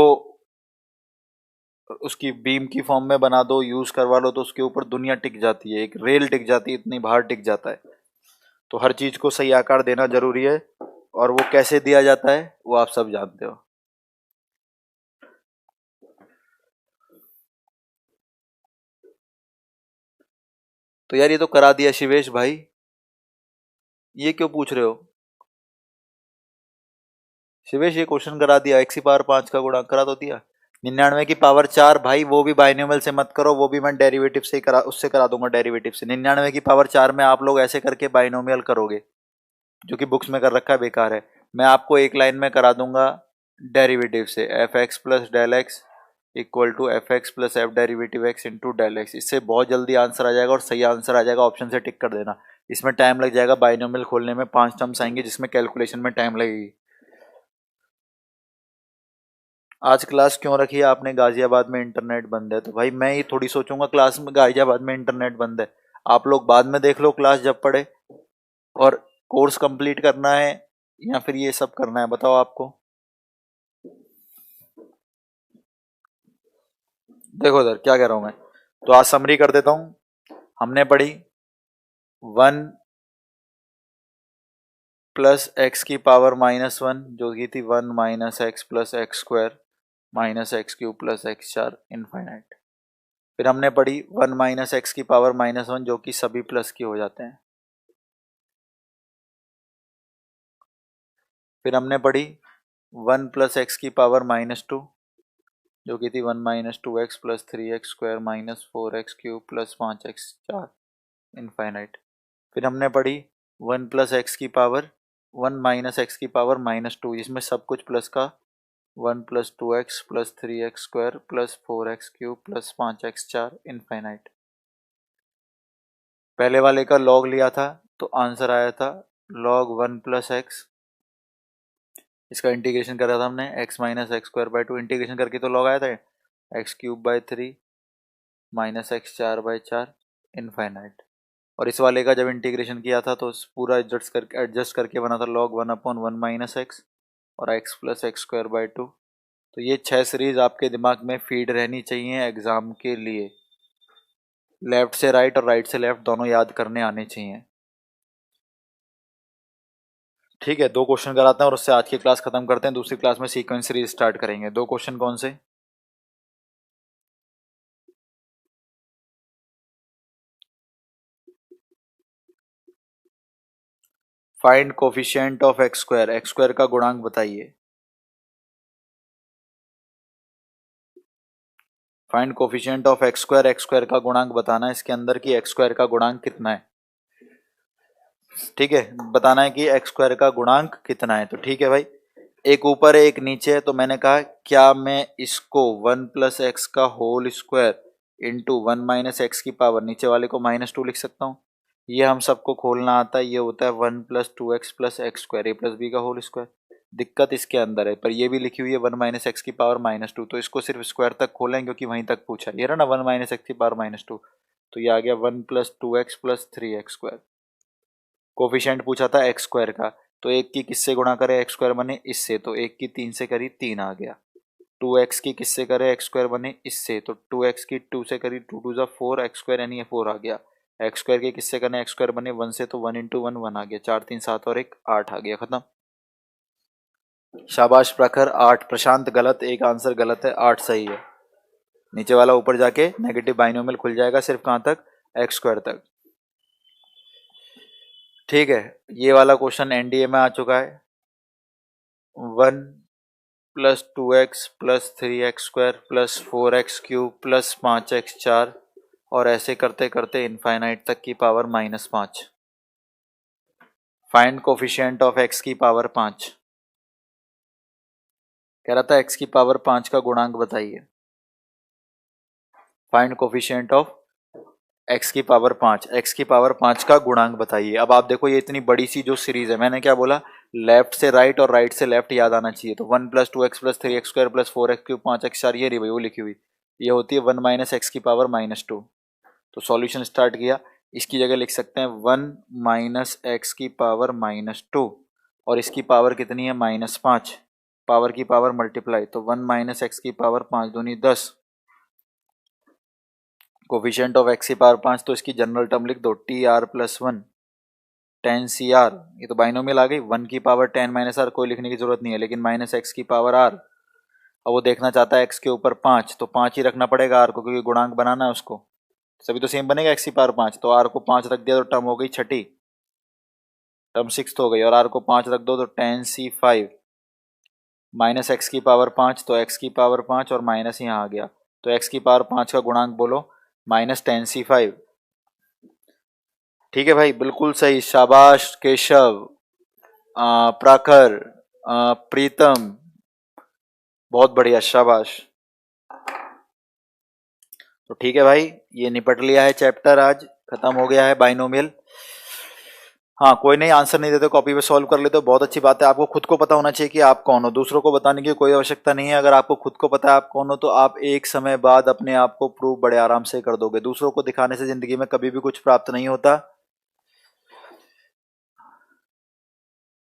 उसकी बीम की फॉर्म में बना दो, यूज करवा लो, तो उसके ऊपर दुनिया टिक जाती है, एक रेल टिक जाती है, इतनी बाहर टिक जाता है। तो हर चीज को सही आकार देना जरूरी है, और वो कैसे दिया जाता है वो आप सब जानते हो। तो यार ये तो करा दिया शिवेश भाई, ये क्यों पूछ रहे हो शिवेश? ये क्वेश्चन करा दिया, x की पावर 5 का गुणा करा तो दिया। 99 की पावर 4 भाई, वो भी बाइनोमियल से मत करो, वो भी मैं डेरिवेटिव से ही करा, उससे करा दूंगा डेरिवेटिव से। 99 की पावर 4 में आप लोग ऐसे करके बाइनोमियल करोगे, जो कि बुक्स में कर रखा है, बेकार है। मैं आपको एक लाइन में करा दूंगा डेरिवेटिव से, F X plus del X equal to F X plus F derivative X into del X. इससे बहुत जल्दी आंसर आ जाएगा और सही आंसर आ जाएगा, ऑप्शन से टिक कर देना। इसमें टाइम लग जाएगा, बाइनोमियल खोलने में 5 टर्म्स आएंगे जिसमें कैलकुलेशन में टाइम लगेगी। आज क्लास क्यों रखी है आपने? गाजियाबाद में इंटरनेट बंद है। तो भाई मैं ही थोड़ी सोचूंगा क्लास में गाजियाबाद में इंटरनेट बंद है, आप लोग बाद में देख लो क्लास जब पढ़े। और कोर्स कंप्लीट करना है या फिर ये सब करना है, बताओ आपको। देखो इधर क्या कह रहा हूं मैं, तो आज समरी कर देता हूं। हमने पढ़ी 1 प्लस एक्स की पावर -1, जो की थी 1 minus x plus x square minus x cube plus x 4 infinite. फिर हमने पढ़ी 1 माइनस एक्स की पावर -1, जो कि सभी प्लस की हो जाते हैं। फिर हमने पढ़ी 1 प्लस एक्स की पावर -2, जो कि थी 1 minus 2x plus 3x square minus 4x cube plus 5x 4 infinite. फिर हमने पढ़ी 1 प्लस एक्स की पावर 1 माइनस एक्स की पावर -2, जिसमें सब कुछ प्लस का, 1 plus 2x plus 3x square plus 4x cube plus 5x 4 infinite. पहले वाले का लॉग लिया था तो आंसर आया था log 1 प्लस एक्स। इसका इंटीग्रेशन करा था हमने, x minus x square by 2, integration करके तो लॉग आया था x cube by 3 minus x 4 by 4 infinite. और इस वाले का जब इंटीग्रेशन किया था तो पूरा एडजस्ट करके बना था log 1/1 माइनस एक्स और x plus x square by 2। तो ये 6 सीरीज आपके दिमाग में फीड रहनी चाहिए एग्जाम के लिए, लेफ्ट से राइट और राइट से लेफ्ट दोनों याद करने आने चाहिए। ठीक है, 2 क्वेश्चन कराते हैं और उससे आज की क्लास खत्म करते हैं। दूसरी क्लास में सीक्वेंस सीरीज स्टार्ट करेंगे। 2 क्वेश्चन कौन से? Find coefficient of x square का गुणांक बताइए। Find coefficient of x square का गुणांक बताना है इसके अंदर कि एक्स स्क्वायर का गुणांक कितना है। ठीक है, बताना है कि एक्स स्क्वायर का गुणांक कितना है। तो ठीक है भाई, एक ऊपर है एक नीचे है, तो मैंने कहा क्या मैं इसको 1 प्लस एक्स का whole square into 1 minus X की पावर, नीचे वाले को -2 लिख सकता हूँ। ये हम सबको खोलना आता है, ये होता है 1 plus 2x plus x square a plus b का होल स्क्वायर। दिक्कत इसके अंदर है, पर ये भी लिखी हुई है 1 माइनस एक्स की पावर -2, तो इसको सिर्फ स्क्वायर तक खोलें क्योंकि वहीं तक पूछा ये रहा ना 1 माइनस एक्स की पावर -2, तो ये आ गया 1 plus 2x plus 3x square. Coefficient पूछा था एक्स स्क्वायर का, तो एक की किससे गुणा करे एक्स स्क्वायर बने इससे, तो एक की 3 से करी 3 आ गया। 2x की किससे करे एक्स स्क्वायर बने इससे, तो 2x की 2 से करी 2 2 4 एक्स स्क्वायर यानी ये 4 आ गया। एक्स स्क्वायर के किससे करने एक्स स्क्वायर बने 1 से, तो 1 इंटू 1 1 आ गया। 4 3 7 और 1 8 आ गया, खत्म। शाबाश प्रखर, 8। प्रशांत गलत, एक आंसर गलत है, 8 सही है। नीचे वाला ऊपर जाके नेगेटिव बाइनोमियल खुल जाएगा, सिर्फ कहाँ तक, एक्स स्क्वायर तक। ठीक है, ये वाला क्वेश्चन एनडीए में आ चुका है। 1 plus 2x plus 3x square plus 4x cube plus 5x 4, और ऐसे करते करते इनफाइनाइट तक की power -5। Find coefficient of x की पावर 5। कह रहा था x की पावर 5 का गुणांक बताइए। फाइंड कोफिशिएंट ऑफ x की पावर 5, x की पावर 5 का गुणांक बताइए। अब आप देखो ये इतनी बड़ी सी जो सीरीज है, मैंने क्या बोला, लेफ्ट से राइट और राइट से लेफ्ट याद आना चाहिए। तो 1 plus 2x plus 3x square plus 4x cube 5x 4, ये रही भाई वो लिखी हुई, ये होती है 1 माइनस एक्स की पावर -2। तो सॉल्यूशन स्टार्ट किया, इसकी जगह लिख सकते हैं 1 माइनस एक्स की पावर -2, और इसकी पावर कितनी है -5, पावर की पावर मल्टीप्लाई, तो 1 माइनस एक्स की पावर 5 दूनी 10। कोफिशिएंट ऑफ एक्स की पावर 5, तो इसकी जनरल टर्म लिख दो TR प्लस 1 10 CR। ये तो बाइनोमियल आ गई, 1 की पावर 10 माइनस आर कोई लिखने की जरूरत नहीं है, लेकिन माइनस एक्स की पावर r। अब वो देखना चाहता है x के ऊपर 5, तो 5 ही रखना पड़ेगा r को, क्योंकि गुणांक बनाना है उसको, सभी तो सेम बनेगा x की पावर 5, तो r को 5 रख दिया तो टर्म हो गई छठी, टर्म 6th हो गई, और r को 5 रख दो तो 10C5 माइनस एक्स की पावर 5, तो x की पावर 5 और माइनस यहाँ आ गया, तो x की पावर 5 का गुणांक बोलो -10C5। ठीक है भाई, बिल्कुल सही, शाबाश केशव, प्रखर, प्रीतम, बहुत बढ़िया, शाबाश। तो ठीक है भाई, ये निपट लिया है चैप्टर, आज खत्म हो गया है बाइनोमियल। हाँ, कोई नहीं आंसर नहीं देते कॉपी पे सॉल्व कर लेते हो, बहुत अच्छी बात है। आपको खुद को पता होना चाहिए कि आप कौन हो, दूसरों को बताने की कोई आवश्यकता नहीं है। अगर आपको खुद को पता है आप कौन हो, तो आप एक समय बाद अपने आप को प्रूव बड़े आराम से कर दोगे। दूसरों को दिखाने से जिंदगी में कभी भी कुछ प्राप्त नहीं होता।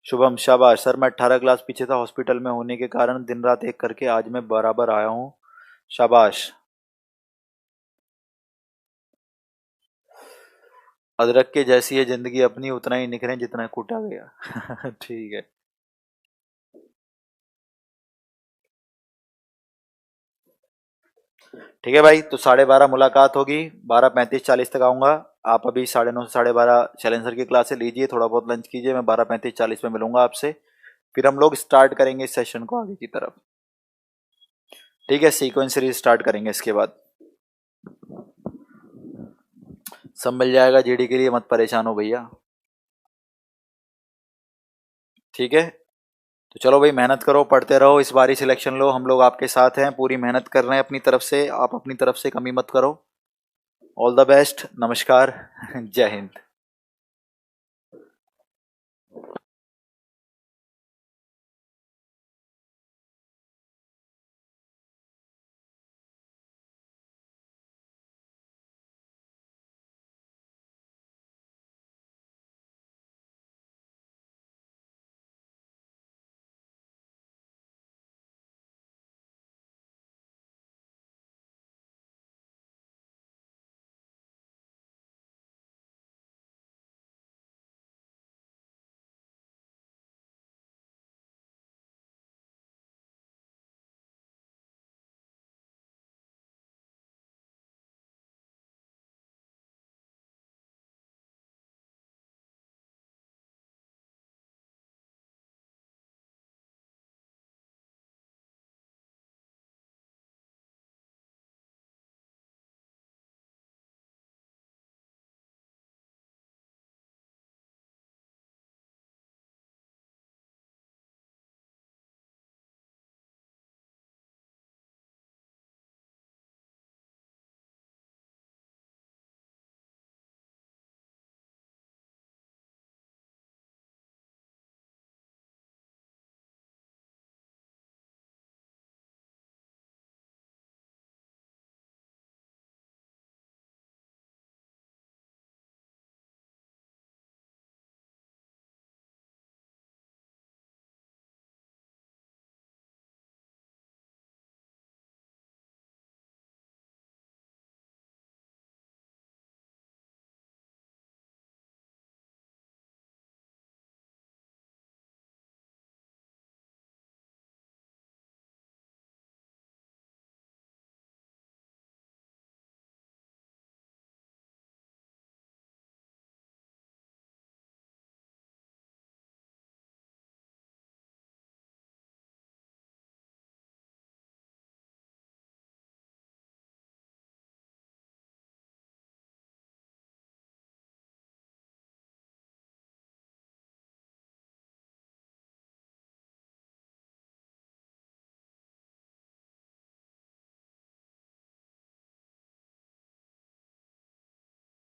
शुभम, शाबाश सर, मैं 18 क्लास पीछे था, हॉस्पिटल में होने के कारण दिन रात एक करके आज मैं बराबर आया हूँ, शाबाश। अदरक के जैसी है जिंदगी अपनी, उतना ही निखरे जितना कूटा गया। ठीक है, ठीक है भाई, तो 12:30 मुलाकात होगी, 12:35-40 तक आऊंगा। आप अभी 9:30 से 12:30 चैलेंजर की क्लास से लीजिए, थोड़ा बहुत लंच कीजिए, मैं 12:35-40 में मिलूंगा आपसे, फिर हम लोग स्टार्ट करेंगे इस सेशन को आगे की तरफ। ठीक है, सीक्वेंस सीरीज स्टार्ट करेंगे इसके बाद, सब मिल जाएगा जीडी के लिए, मत परेशान हो भैया। ठीक है, तो चलो भाई, मेहनत करो, पढ़ते रहो, इस बार ही सिलेक्शन लो, हम लोग आपके साथ हैं, पूरी मेहनत कर रहे हैं अपनी तरफ से, आप अपनी तरफ से कमी मत करो। ऑल द बेस्ट, नमस्कार, जय हिंद।